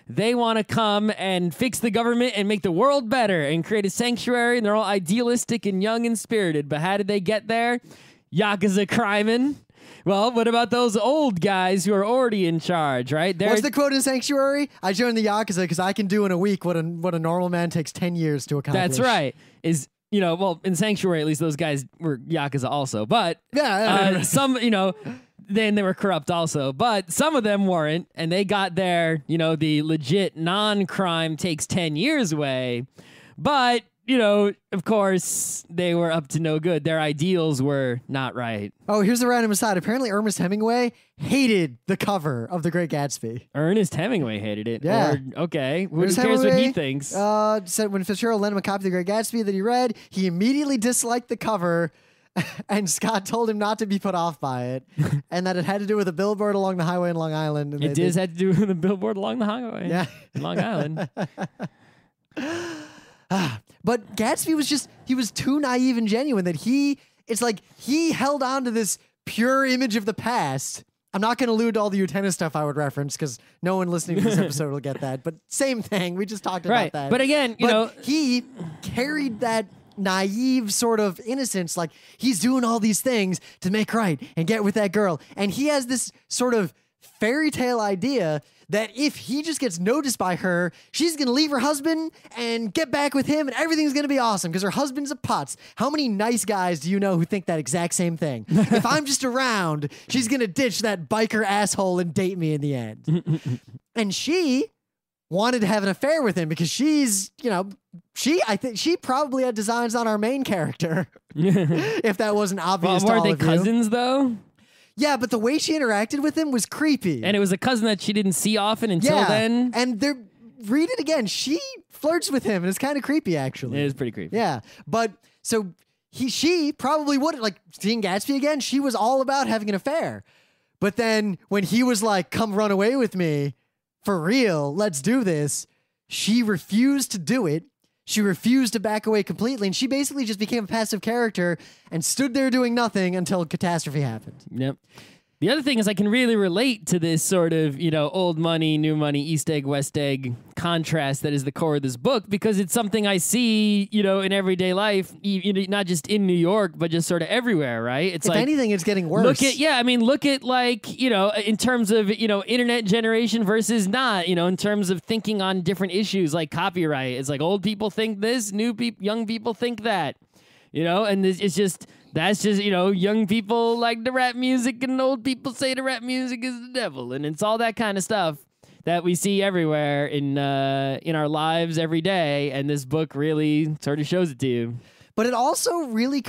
B: they want to come and fix the government and make the world better and create a sanctuary, and they're all idealistic and young and spirited. But how did they get there? Yakuza criming. Well, what about those old guys who are already in charge, right?
A: What's the quote in Sanctuary? I joined the Yakuza because I can do in a week what a normal man takes 10 years to accomplish.
B: That's right. Well, in Sanctuary, at least those guys were Yakuza also. But some, then they were corrupt also. But some of them weren't, and they got their, the legit non-crime takes 10 years way. But of course, they were up to no good. Their ideals were not right.
A: Oh, here's a random aside. Apparently, Ernest Hemingway hated the cover of The Great Gatsby.
B: Ernest Hemingway hated it?
A: Yeah.
B: Okay. Who cares what he thinks?
A: Said when Fitzgerald lent him a copy of The Great Gatsby that he read, he immediately disliked the cover, and Scott told him not to be put off by it, and that it had to do with a billboard along the highway in Long Island. And
B: it had to do with a billboard along the highway in Long Island.
A: But Gatsby he was too naive and genuine that he held on to this pure image of the past. I'm not going to allude to all the Utena stuff I would reference because no one listening to this episode will get that. But same thing. We just talked about that.
B: But again,
A: he carried that naive sort of innocence, like he's doing all these things to make right and get with that girl. And he has this sort of fairy tale idea that if he just gets noticed by her, she's going to leave her husband and get back with him and everything's going to be awesome because her husband's a putz. How many nice guys do you know who think that exact same thing? If I'm just around, she's going to ditch that biker asshole and date me in the end. And she wanted to have an affair with him because I think she probably had designs on our main character. If that wasn't obvious to all of you.
B: Were they cousins though?
A: Yeah, but the way she interacted with him was creepy.
B: And it was a cousin that she didn't see often until then.
A: And read it again. She flirts with him, and it's kind of creepy, actually.
B: It is pretty creepy.
A: Yeah, but so she probably would, like, seeing Gatsby again, she was all about having an affair. But then when he was like, come run away with me, for real, let's do this, she refused to do it. She refused to back away completely, and she basically just became a passive character and stood there doing nothing until catastrophe happened.
B: Yep. The other thing is I can really relate to this sort of, old money, new money, East Egg, West Egg contrast that is the core of this book, because it's something I see, you know, in everyday life, not just in New York, but just sort of everywhere, right? It's
A: If
B: like,
A: anything, it's getting worse.
B: Look at like, you know, in terms of, you know, internet generation versus not, you know, in terms of thinking on different issues like copyright. It's like old people think this, young people think that, you know, and it's just, that's just, you know, young people like the rap music and old people say the rap music is the devil. And it's all that kind of stuff that we see everywhere in our lives every day. And this book really sort of shows it to you.
A: But it also really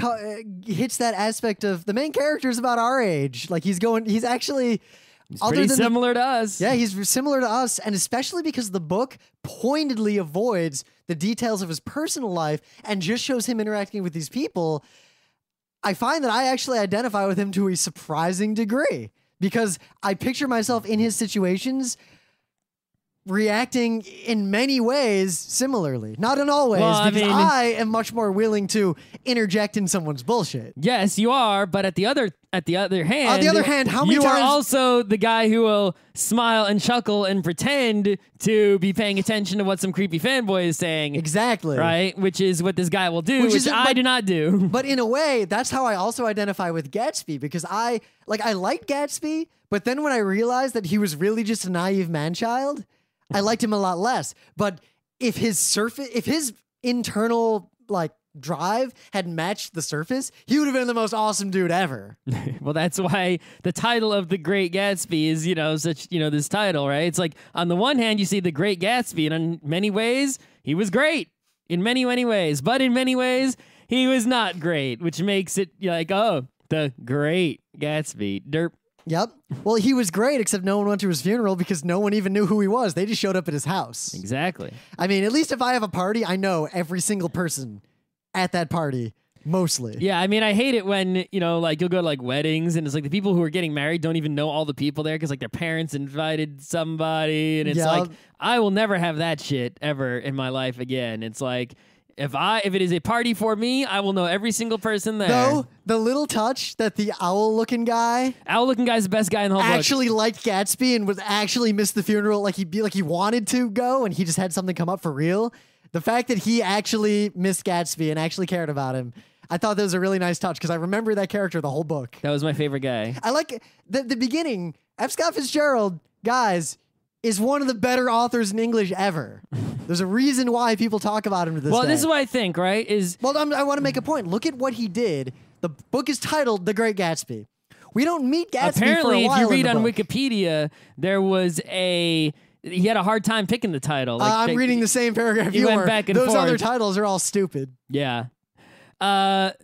A: hits that aspect of the main character is about our age. Like he's actually...
B: He's pretty similar to us.
A: Yeah, he's similar to us, and especially because the book pointedly avoids the details of his personal life and just shows him interacting with these people, I find that I actually identify with him to a surprising degree because I picture myself in his situations reacting in many ways similarly. Not in all ways, because I am much more willing to interject in someone's bullshit.
B: Yes, you are, but at the other hand,
A: how many
B: you
A: times...
B: are also the guy who will smile and chuckle and pretend to be paying attention to what some creepy fanboy is saying.
A: Exactly.
B: Right? Which is what this guy will do, which I do not do.
A: But in a way, that's how I also identify with Gatsby, because I liked Gatsby, but then when I realized that he was really just a naive man-child, I liked him a lot less. But if his internal like drive had matched the surface, he would have been the most awesome dude ever.
B: Well, that's why the title of The Great Gatsby is, you know, such, you know, this title, right? It's like on the one hand, you see The Great Gatsby, and in many ways, he was great in many, many ways. But in many ways, he was not great, which makes it like, oh, The Great Gatsby. Derp.
A: Yep. Well, he was great, except no one went to his funeral because no one even knew who he was. They just showed up at his house.
B: Exactly.
A: I mean, at least if I have a party, I know every single person at that party, mostly.
B: Yeah, I mean, I hate it when, you know, like you'll go to like weddings and it's like the people who are getting married don't even know all the people there because like their parents invited somebody, and it's like, I will never have that shit ever in my life again. It's like, if it is a party for me, I will know every single person there.
A: Though, the little touch that the owl-looking guy's
B: the best guy in the whole book.
A: Actually liked Gatsby and was actually missed the funeral, like he wanted to go and he just had something come up for real. The fact that he actually missed Gatsby and actually cared about him, I thought that was a really nice touch because I remember that character the whole book.
B: That was my favorite guy.
A: I like the beginning. F. Scott Fitzgerald, guys, is one of the better authors in English ever. There's a reason why people talk about him to this day.
B: Well, this is what I think, right?
A: I want to make a point. Look at what he did. The book is titled The Great Gatsby. We don't meet Gatsby
B: apparently,
A: for a while.
B: If you read on Wikipedia, he had a hard time picking the title.
A: I'm reading the same paragraph you
B: went
A: were.
B: back and
A: Those
B: forth.
A: other titles are all stupid.
B: Yeah. But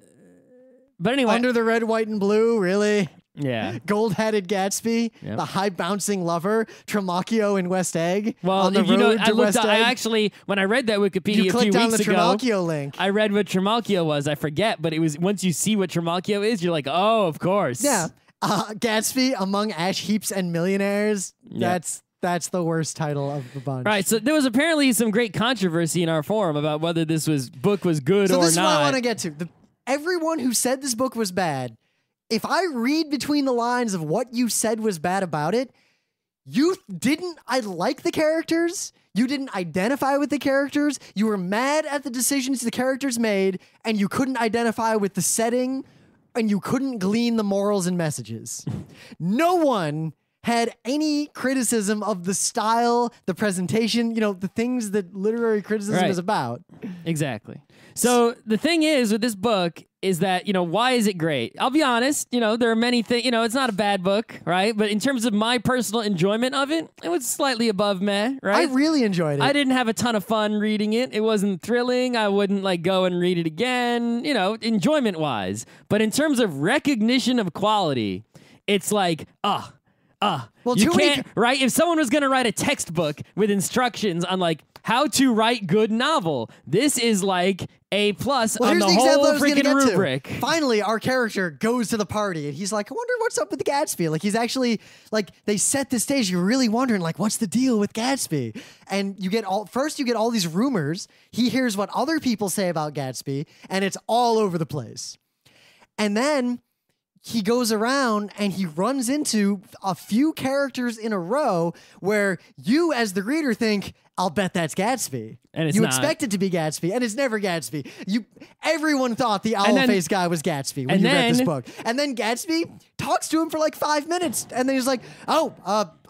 B: anyway.
A: Under the Red, White, and Blue, really?
B: Yeah.
A: Gold-hatted Gatsby,
B: Yep.
A: the high-bouncing lover, Trimalchio in West Egg.
B: Well,
A: on the road to West Egg.
B: I actually, when I read that Wikipedia
A: You
B: a few
A: clicked on the
B: weeks ago,
A: Trimalchio link.
B: I read what Trimalchio was. I forget, but it was once you see what Trimalchio is, you're like, oh, of course.
A: Yeah. Gatsby among ash heaps and millionaires.
B: Yeah.
A: That's the worst title of the bunch.
B: Right, so there was apparently some great controversy in our forum about whether this book was good or not.
A: So this is what I want to get to. Everyone who said this book was bad, if I read between the lines of what you said was bad about it, I like the characters, you didn't identify with the characters, you were mad at the decisions the characters made, and you couldn't identify with the setting, and you couldn't glean the morals and messages. No one had any criticism of the style, the presentation, the things that literary criticism is about.
B: Exactly. So the thing is with this book is that, why is it great? I'll be honest, there are many things, it's not a bad book, right? But in terms of my personal enjoyment of it, it was slightly above meh, right?
A: I really enjoyed it.
B: I didn't have a ton of fun reading it. It wasn't thrilling. I wouldn't go and read it again, enjoyment-wise. But in terms of recognition of quality, it's like, well, you can't, right? If someone was going to write a textbook with instructions on how to write good novel, this is A+ on the whole freaking rubric.
A: Finally, our character goes to the party and he's like, I wonder what's up with the Gatsby. He's actually they set the stage. You're really wondering what's the deal with Gatsby? And you get all these rumors. He hears what other people say about Gatsby and it's all over the place. And then he goes around and he runs into a few characters in a row where you, as the reader, think, I'll bet that's Gatsby.
B: And it's
A: you
B: not.
A: expect it to be Gatsby, and it's never Gatsby. Everyone thought the owl-faced guy was Gatsby when you read this book. And then Gatsby talks to him for like 5 minutes, and then he's like, oh,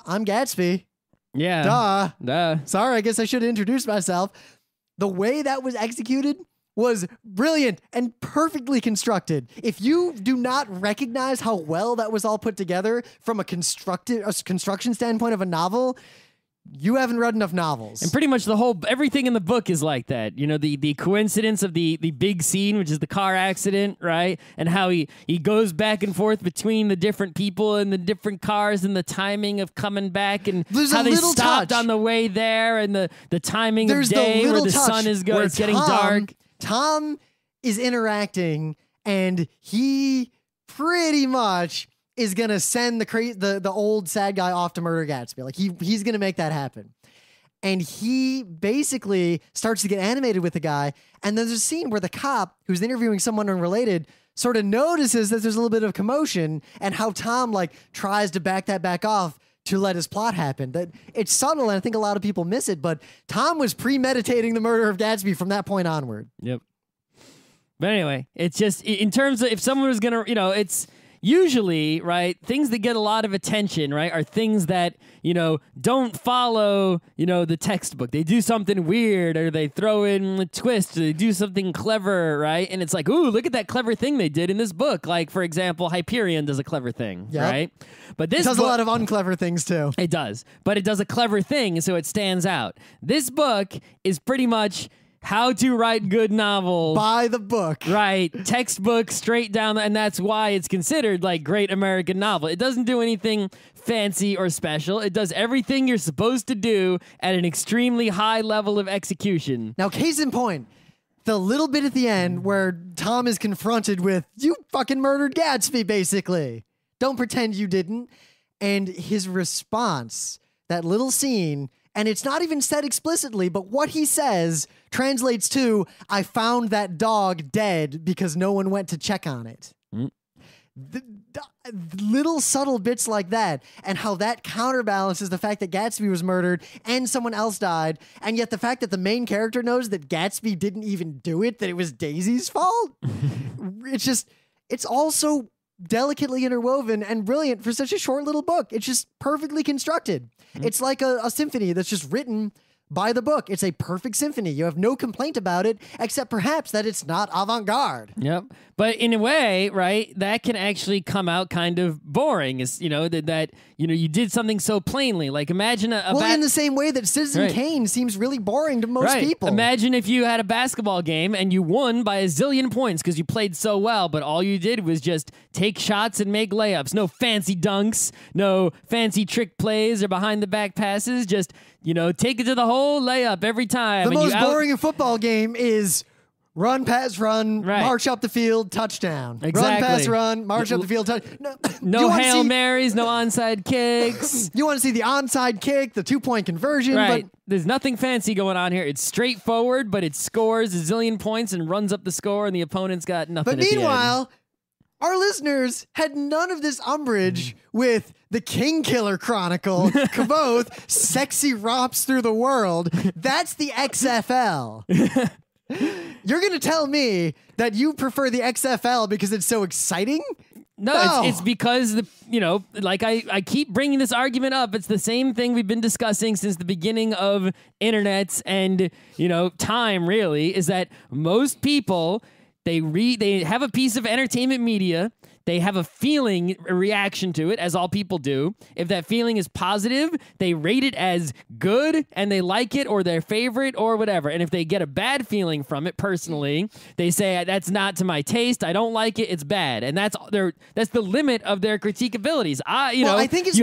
A: I'm Gatsby.
B: Yeah.
A: Duh. Sorry, I guess I should have introduced myself. The way that was executed was brilliant and perfectly constructed. If you do not recognize how well that was all put together from a construction standpoint of a novel, you haven't read enough novels.
B: And pretty much everything in the book is like that. You know, the coincidence of the big scene, which is the car accident, right? And how he goes back and forth between the different people and the different cars and the timing of coming back and how they stopped on the way there and the timing of day where the sun is going, it's getting dark.
A: Tom is interacting and he pretty much is gonna send the old sad guy off to murder Gatsby. Like he's gonna make that happen. And he basically starts to get animated with the guy. And there's a scene where the cop who's interviewing someone unrelated sort of notices that there's a little bit of commotion and how Tom like tries to back off to let his plot happen. That it's subtle and I think a lot of people miss it, but Tom was premeditating the murder of Gatsby from that point onward.
B: Yep. But anyway, it's just in terms of if someone was gonna, it's usually, right, things that get a lot of attention, right, are things that, don't follow, the textbook. They do something weird, or they throw in a twist, or they do something clever, right? And it's like, ooh, look at that clever thing they did in this book. Like, for example, Hyperion does a clever thing, right? But this
A: does a lot of unclever things, too.
B: It does. But it does a clever thing, so it stands out. This book is pretty much how to write good novels.
A: By the book.
B: Right. Textbook, straight down. And that's why it's considered like great American novel. It doesn't do anything fancy or special. It does everything you're supposed to do at an extremely high level of execution.
A: Now, case in point, the little bit at the end where Tom is confronted with, you fucking murdered Gatsby, basically. Don't pretend you didn't. And his response, that little scene, and it's not even said explicitly, but what he says translates to, I found that dog dead because no one went to check on it. The little subtle bits like that, and how that counterbalances the fact that Gatsby was murdered and someone else died, and yet the fact that the main character knows that Gatsby didn't even do it, that it was Daisy's fault. It's all so delicately interwoven and brilliant for such a short little book. It's just perfectly constructed. It's like a symphony that's just written by the book. It's a perfect symphony. You have no complaint about it, except perhaps that it's not avant-garde.
B: Yep. But in a way, right, that can actually come out kind of boring. Is that you did something so plainly. Like imagine
A: in the same way that Citizen Kane seems really boring to most people.
B: Imagine if you had a basketball game and you won by a zillion points because you played so well, but all you did was just take shots and make layups. No fancy dunks, no fancy trick plays or behind the back passes. Just take it to the hole, layup every time.
A: The most boring football game is run, pass, run, march up the field, touchdown.
B: Exactly.
A: Run, pass, run, march up the field, touchdown.
B: No Hail Marys, no onside kicks.
A: You want to see the onside kick, the 2-point conversion.
B: Right.
A: But
B: there's nothing fancy going on here. It's straightforward, but it scores a zillion points and runs up the score, and the opponent's got nothing.
A: But meanwhile, our listeners had none of this umbrage with the King Killer Chronicle, Kavoth, sexy romps through the world. That's the XFL. You're going to tell me that you prefer the XFL because it's so exciting?
B: No. It's because, I keep bringing this argument up. It's the same thing we've been discussing since the beginning of internet and, time, really, is that most people, they have a piece of entertainment media. They have a feeling, a reaction to it, as all people do. If that feeling is positive, they rate it as good and they like it or their favorite or whatever. And if they get a bad feeling from it personally, they say, that's not to my taste. I don't like it. It's bad. And that's the limit of their critique abilities.
A: I think it's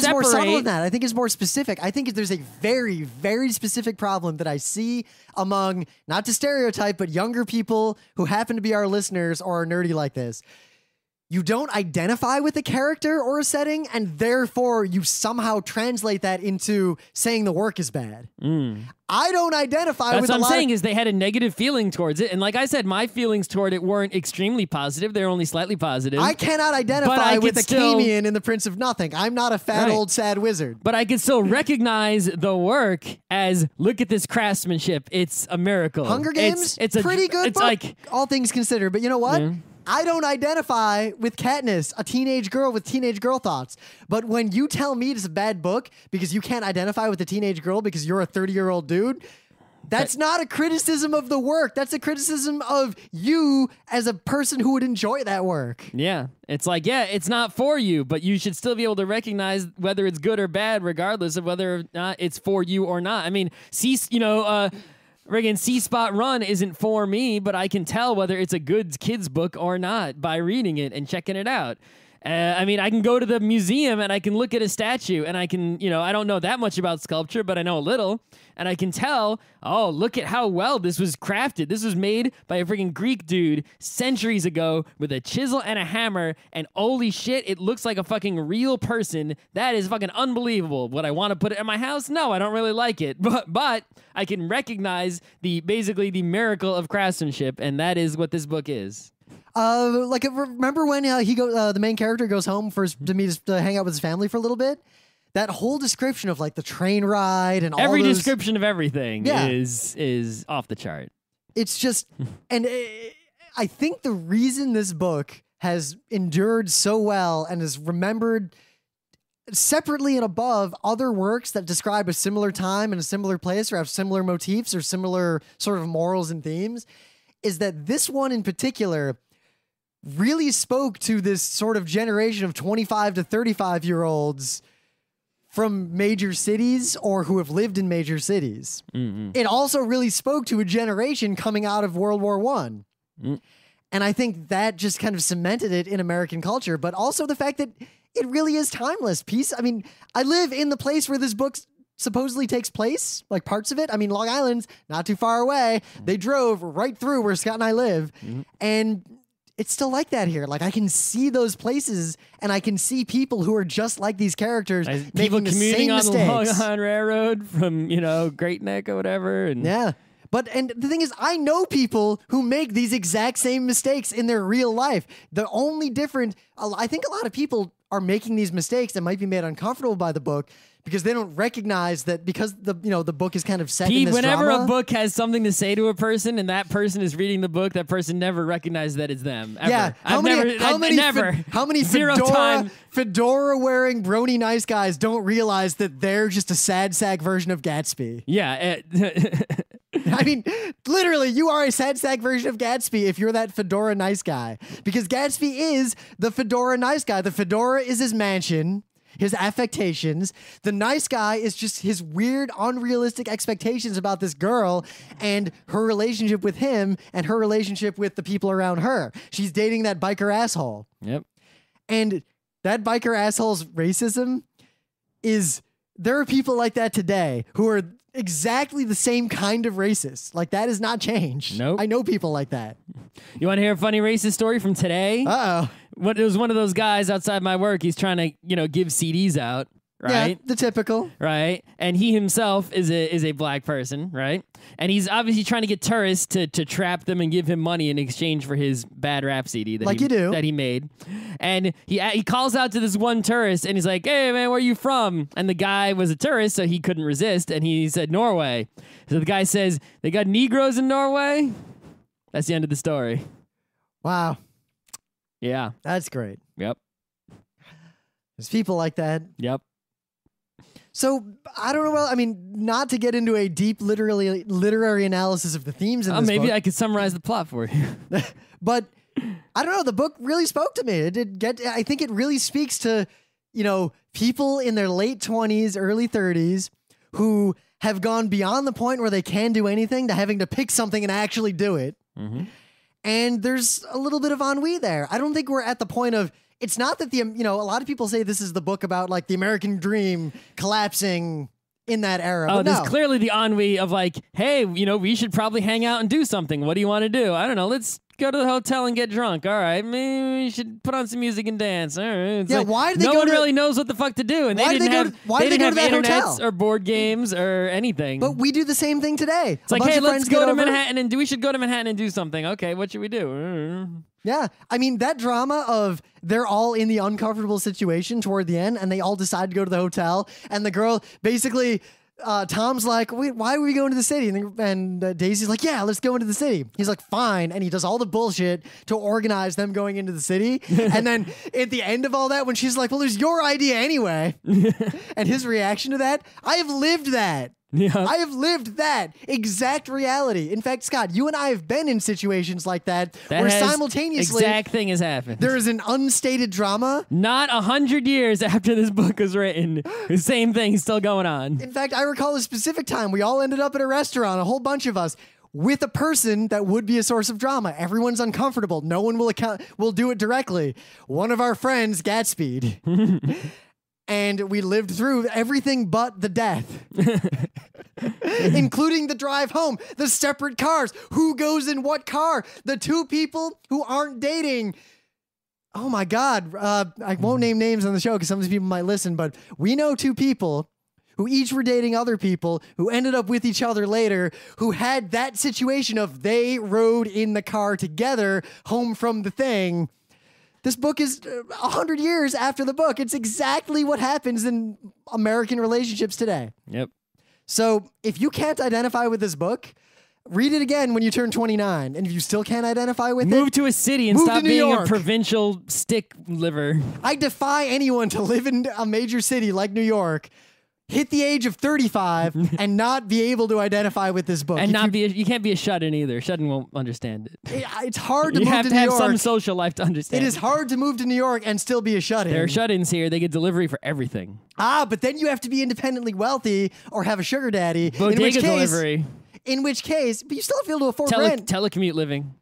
A: more subtle than that. I think it's more specific. I think there's a very, very specific problem that I see among, not to stereotype, but younger people who happen to be our listeners or are nerdy like this. you don't identify with a character or a setting, and therefore you somehow translate that into saying the work is bad. I don't identify
B: That's
A: with
B: what
A: a
B: I'm
A: lot
B: saying is they had a negative feeling towards it. And like I said, my feelings toward it weren't extremely positive. They're only slightly positive.
A: I cannot identify with a Camion in The Prince of Nothing. I'm not a fat old sad wizard.
B: But I can still recognize the work as, look at this craftsmanship. It's a miracle.
A: Hunger Games, it's a pretty good book, like, all things considered. But you know what? I don't identify with Katniss, a teenage girl with teenage girl thoughts. But when you tell me it's a bad book because you can't identify with a teenage girl because you're a 30-year-old dude, that's not a criticism of the work. That's a criticism of you as a person who would enjoy that work.
B: Yeah. It's like, yeah, it's not for you, but you should still be able to recognize whether it's good or bad, regardless of whether or not it's for you or not. I mean, friggin' C-Spot Run isn't for me, but I can tell whether it's a good kid's book or not by reading it and checking it out. I mean, I can go to the museum and I can look at a statue and I can, I don't know that much about sculpture, but I know a little. And I can tell, oh, look at how well this was crafted. This was made by a freaking Greek dude centuries ago with a chisel and a hammer. And holy shit, it looks like a fucking real person. That is fucking unbelievable. Would I want to put it in my house? No, I don't really like it. But I can recognize basically the miracle of craftsmanship. And that is what this book is.
A: Remember when the main character goes home to hang out with his family for a little bit? That whole description of like the train ride and
B: every description of everything is off the chart.
A: It's just, and I think the reason this book has endured so well and is remembered separately and above other works that describe a similar time and a similar place or have similar motifs or similar sort of morals and themes is that this one in particular really spoke to this sort of generation of 25 to 35-year-olds from major cities or who have lived in major cities. Mm-hmm. It also really spoke to a generation coming out of World War I. And I think that just kind of cemented it in American culture, but also the fact that it really is timeless. I mean, I live in the place where this book supposedly takes place, like parts of it. I mean, Long Island's not too far away. They drove right through where Scott and I live. And it's still like that here. Like I can see those places and I can see people who are just like these characters making the same mistakes.
B: People commuting on the Long Island Railroad from, Great Neck or whatever. And
A: yeah. And the thing is, I know people who make these exact same mistakes in their real life. The only difference, I think a lot of people are making these mistakes that might be made uncomfortable by the book because they don't recognize that because the book is kind of set in this
B: whenever
A: drama.
B: A book has something to say to a person and that person is reading the book, that person never recognizes that it's them. Ever.
A: Yeah. How many fedora wearing brony nice guys don't realize that they're just a sad sack version of Gatsby?
B: Yeah.
A: I mean, literally, you are a sad sack version of Gatsby if you're that fedora nice guy. Because Gatsby is the fedora nice guy. The fedora is his mansion, his affectations. The nice guy is just his weird, unrealistic expectations about this girl and her relationship with him and her relationship with the people around her. She's dating that biker asshole.
B: Yep.
A: And that biker asshole's racism is... There are people like that today who are exactly the same kind of racist. Like, that has not changed.
B: Nope.
A: I know people like that.
B: You want to hear a funny racist story from today?
A: Uh-oh.
B: It was one of those guys outside my work. He's trying to, give CDs out, right?
A: Yeah, the typical.
B: Right? And he himself is a black person, right? And he's obviously trying to get tourists to trap them and give him money in exchange for his bad rap CD that he made. And he calls out to this one tourist and he's like, "Hey man, where are you from?" And the guy was a tourist, so he couldn't resist, and he said Norway. So the guy says, "They got Negroes in Norway?" That's the end of the story.
A: Wow.
B: Yeah.
A: That's great.
B: Yep.
A: There's people like that.
B: Yep.
A: So, I don't know, well, I mean, not to get into a deep literary analysis of the themes in this
B: maybe
A: book.
B: I could summarize the plot for you.
A: But, I don't know, the book really spoke to me. I think it really speaks to, people in their late 20s, early 30s who have gone beyond the point where they can do anything to having to pick something and actually do it. Mm-hmm. And there's a little bit of ennui there. I don't think we're at the point of... It's not that a lot of people say this is the book about like the American dream collapsing in that era.
B: Oh,
A: but
B: there's clearly the ennui of like, hey, we should probably hang out and do something. What do you want to do? I don't know. Let's go to the hotel and get drunk. All right, maybe we should put on some music and dance. All right. It's
A: Yeah,
B: like,
A: why did they
B: no
A: go
B: one
A: to-
B: really knows what the fuck to do, and
A: Why
B: they
A: did
B: didn't
A: they go
B: have
A: to- why did they go to that
B: internets
A: hotel?
B: or board games or anything.
A: But we do the same thing today.
B: It's like, hey, let's go to Manhattan and we should go to Manhattan and do something. Okay, what should we do?
A: Yeah, I mean, that drama of they're all in the uncomfortable situation toward the end and they all decide to go to the hotel and the girl basically, Tom's like, wait, why are we going to the city? And Daisy's like, yeah, let's go into the city. He's like, fine. And he does all the bullshit to organize them going into the city. And then at the end of all that, when she's like, well, it was your idea anyway. And his reaction to that, I have lived that.
B: Yeah.
A: I have lived that exact reality. In fact, Scott, you and I have been in situations like that where simultaneously
B: exact thing has happened.
A: there is an unstated drama.
B: Not 100 years after this book was written, the same thing's still going on.
A: In fact, I recall a specific time we all ended up at a restaurant, a whole bunch of us, with a person that would be a source of drama. Everyone's uncomfortable. No one will do it directly. One of our friends, Gatsby. And we lived through everything but the death, including the drive home, the separate cars, who goes in what car, the two people who aren't dating. Oh my God. I won't name names on the show because some of these people might listen, but we know two people who each were dating other people who ended up with each other later, who had that situation of they rode in the car together home from the thing. This book is 100 years after the book. It's exactly what happens in American relationships today.
B: Yep.
A: So if you can't identify with this book, read it again when you turn 29. And if you still can't identify with
B: Move
A: it,
B: to a city and
A: move
B: stop
A: to New
B: being
A: York.
B: a provincial stick liver.
A: I defy anyone to live in a major city like New York, hit the age of 35, and not be able to identify with this book.
B: And
A: If
B: not be you can't be a shut-in either. Shut-in won't understand it.
A: it's hard to
B: You
A: move
B: have
A: to
B: to
A: New
B: have
A: York.
B: some social life to understand.
A: It is hard to move to New York and still be a shut-in.
B: There are shut-ins here. They get delivery for everything.
A: But then you have to be independently wealthy or have a sugar daddy.
B: Bodega delivery.
A: In which case, but you still have to be able to afford rent.
B: Telecommute living.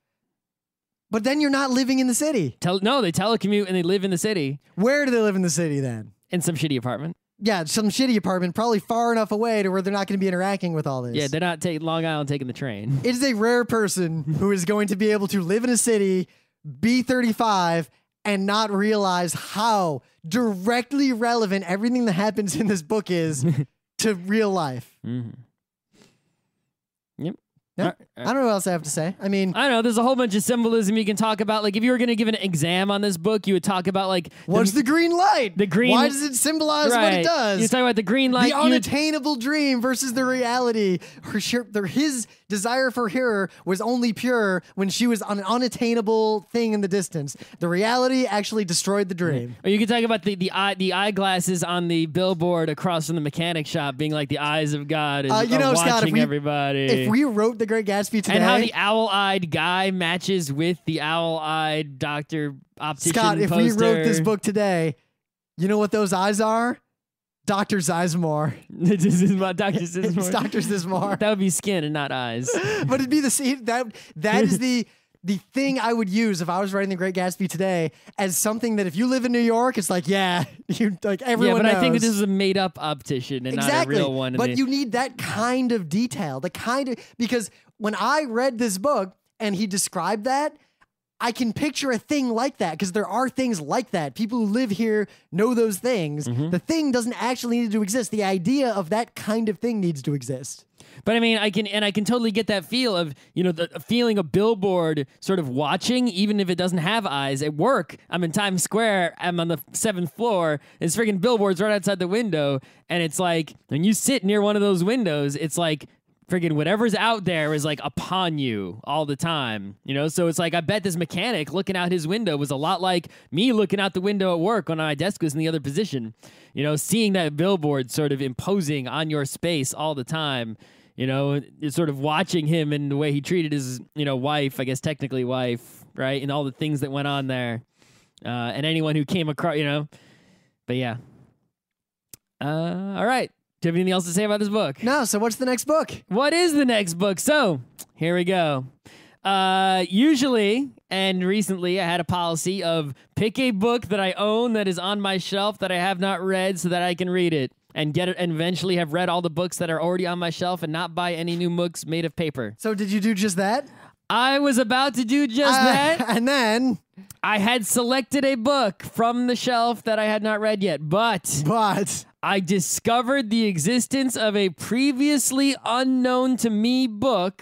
A: But then you're not living in the city.
B: No, they telecommute and they live in the city.
A: Where do they live in the city then?
B: In some shitty apartment.
A: Yeah, some shitty apartment, probably far enough away to where they're not going to be interacting with all this.
B: Yeah, they're not taking Long Island taking the train.
A: It is a rare person who is going to be able to live in a city, be 35, and not realize how directly relevant everything that happens in this book is to real life.
B: Mm-hmm. Yep.
A: Yeah. I don't know what else I have to say. I mean,
B: I don't know. There's a whole bunch of symbolism you can talk about. Like, if you were going to give an exam on this book, you would talk about, like...
A: what's the green light?
B: The green...
A: Why does it symbolize what it does?
B: You talk about the green light...
A: The unattainable dream versus the reality. His desire for her was only pure when she was on an unattainable thing in the distance. The reality actually destroyed the dream.
B: Or you could talk about the eyeglasses on the billboard across from the mechanic shop being like the eyes of God and watching
A: Scott,
B: everybody.
A: If we wrote The Great Gatsby today...
B: And how the owl-eyed guy matches with the owl-eyed doctor optician
A: Scott, if
B: poster.
A: we wrote this book today, you know what those eyes are? Dr. Sizemore.
B: This is about Dr. Sizemore.
A: It's Dr. Sizemore.
B: That would be skin and not eyes.
A: But it'd be the same. That is the thing I would use if I was writing The Great Gatsby today as something that if you live in New York, it's like, yeah, you like everyone
B: Yeah, but
A: knows.
B: I think that this is a made-up optician and
A: Exactly.
B: not a real one.
A: But you need that kind of detail, because when I read this book and he described that, I can picture a thing like that because there are things like that. People who live here know those things.
B: Mm-hmm.
A: The thing doesn't actually need to exist. The idea of that kind of thing needs to exist.
B: But I mean, I can totally get that feel of, the feeling a billboard sort of watching, even if it doesn't have eyes. At work, I'm in Times Square, I'm on the 7th floor, there's freaking billboards right outside the window, and it's like, when you sit near one of those windows, it's like, friggin' whatever's out there is like upon you all the time, So it's like, I bet this mechanic looking out his window was a lot like me looking out the window at work when my desk was in the other position, seeing that billboard sort of imposing on your space all the time, you're sort of watching him and the way he treated his, wife, I guess technically wife, right? And all the things that went on there. And anyone who came across, but yeah. All right. Do you have anything else to say about this book?
A: No, so what's the next book?
B: What is the next book? So, here we go. Usually, and recently, I had a policy of pick a book that I own that is on my shelf that I have not read so that I can read it and get it and eventually have read all the books that are already on my shelf and not buy any new books made of paper.
A: So did you do just that?
B: I was about to do just that.
A: And then...
B: I had selected a book from the shelf that I had not read yet, but I discovered the existence of a previously unknown to me book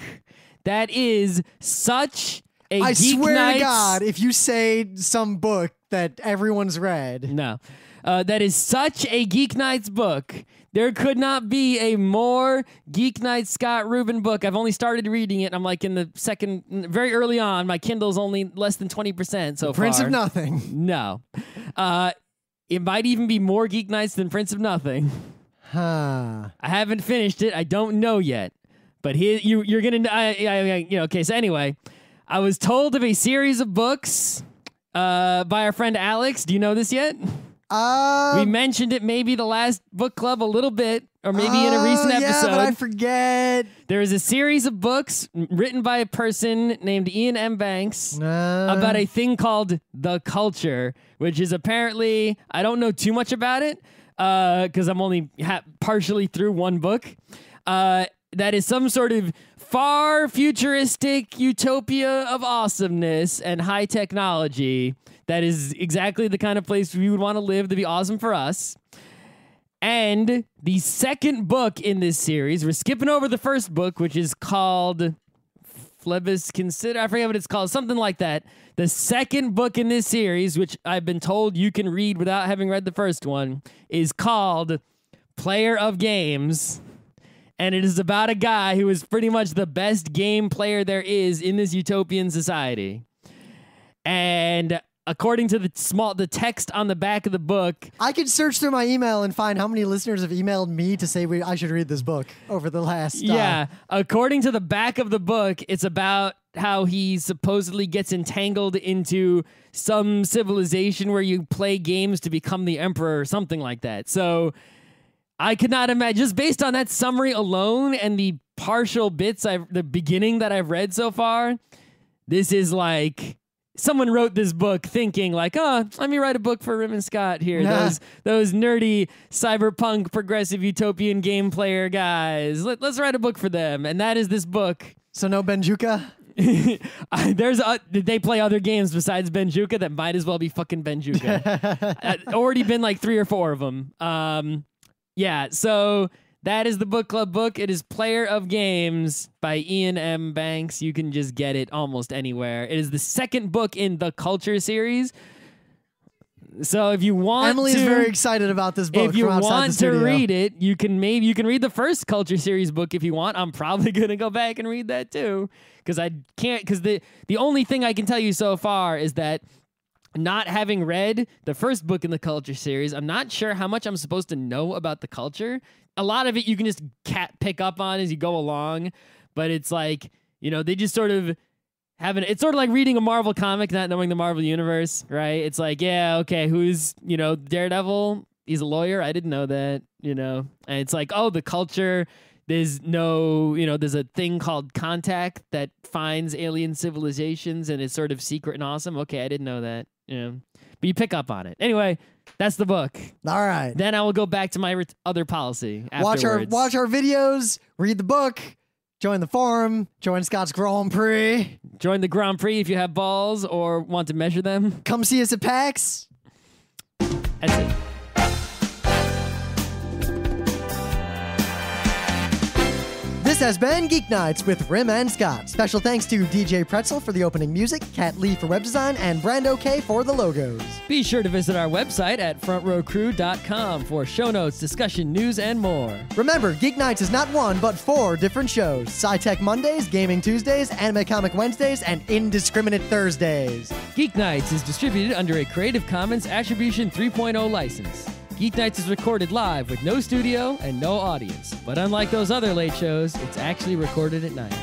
B: that is such a
A: I
B: Geeknights...
A: swear to God, if you say some book that everyone's read.
B: No. That is such a Geeknights book. There could not be a more Geeknights Scott Rubin book. I've only started reading it. I'm like in the second, very early on. My Kindle's only less than 20% so far.
A: Prince of Nothing.
B: No. It might even be more Geeknights than Prince of Nothing.
A: Huh.
B: I haven't finished it. I don't know yet. But you're going to... okay, so anyway, I was told of a series of books by our friend Alex. Do you know this yet? We mentioned it maybe the last book club a little bit, or maybe in a recent episode.
A: Yeah, but I forget.
B: There is a series of books written by a person named Ian M. Banks about a thing called The Culture, which is apparently, I don't know too much about it because I'm only partially through one book. That is some sort of far futuristic utopia of awesomeness and high technology. That is exactly the kind of place we would want to live to be awesome for us. And the second book in this series, we're skipping over the first book, which is called Phlebas Consider. I forget what it's called, something like that. The second book in this series, which I've been told you can read without having read the first one, is called Player of Games. And it is about a guy who is pretty much the best game player there is in this utopian society. And according to the text on the back of the book,
A: I could search through my email and find how many listeners have emailed me to say I should read this book over the last...
B: Yeah, according to the back of the book, it's about how he supposedly gets entangled into some civilization where you play games to become the emperor or something like that. So I could not imagine, just based on that summary alone and the partial bits, the beginning that I've read so far, this is like... Someone wrote this book thinking like, oh, let me write a book for Rim and Scott here. Those nerdy cyberpunk progressive utopian game player guys. Let's write a book for them. And that is this book.
A: So no Benjuka?
B: They play other games besides Benjuka that might as well be fucking Benjuka. Already been like 3 or 4 of them. Yeah, so... That is the book club book. It is Player of Games by Ian M. Banks. You can just get it almost anywhere. It is the second book in the Culture series. So if you want
A: Emily's very excited about this book.
B: If you want to read it, you can read the first Culture series book if you want. I'm probably going to go back and read that too. Because I can't, because the only thing I can tell you so far is that not having read the first book in the Culture series, I'm not sure how much I'm supposed to know about the culture. A lot of it you can just pick up on as you go along, but it's like, they just sort of it's sort of like reading a Marvel comic, not knowing the Marvel universe, right? It's like, yeah, okay, who's, Daredevil? He's a lawyer. I didn't know that, and it's like, oh, the culture, there's there's a thing called Contact that finds alien civilizations and it's sort of secret and awesome. Okay, I didn't know that, but you pick up on it. Anyway, that's the book.
A: All right.
B: Then I will go back to my other policy afterwards.
A: Watch our videos, read the book, join the forum, join Scott's Grand Prix.
B: Join the Grand Prix if you have balls or want to measure them.
A: Come see us at PAX.
B: That's it.
A: This has been Geeknights with Rim and Scott. Special thanks to DJ Pretzel for the opening music, Kat Lee for web design, and Brando K for the logos.
B: Be sure to visit our website at frontrowcrew.com for show notes, discussion, news, and more.
A: Remember, Geeknights is not 1, but 4 different shows. Sci-Tech Mondays, Gaming Tuesdays, Anime Comic Wednesdays, and Indiscriminate Thursdays.
B: Geeknights is distributed under a Creative Commons Attribution 3.0 license. Geeknights is recorded live with no studio and no audience. But unlike those other late shows, it's actually recorded at night.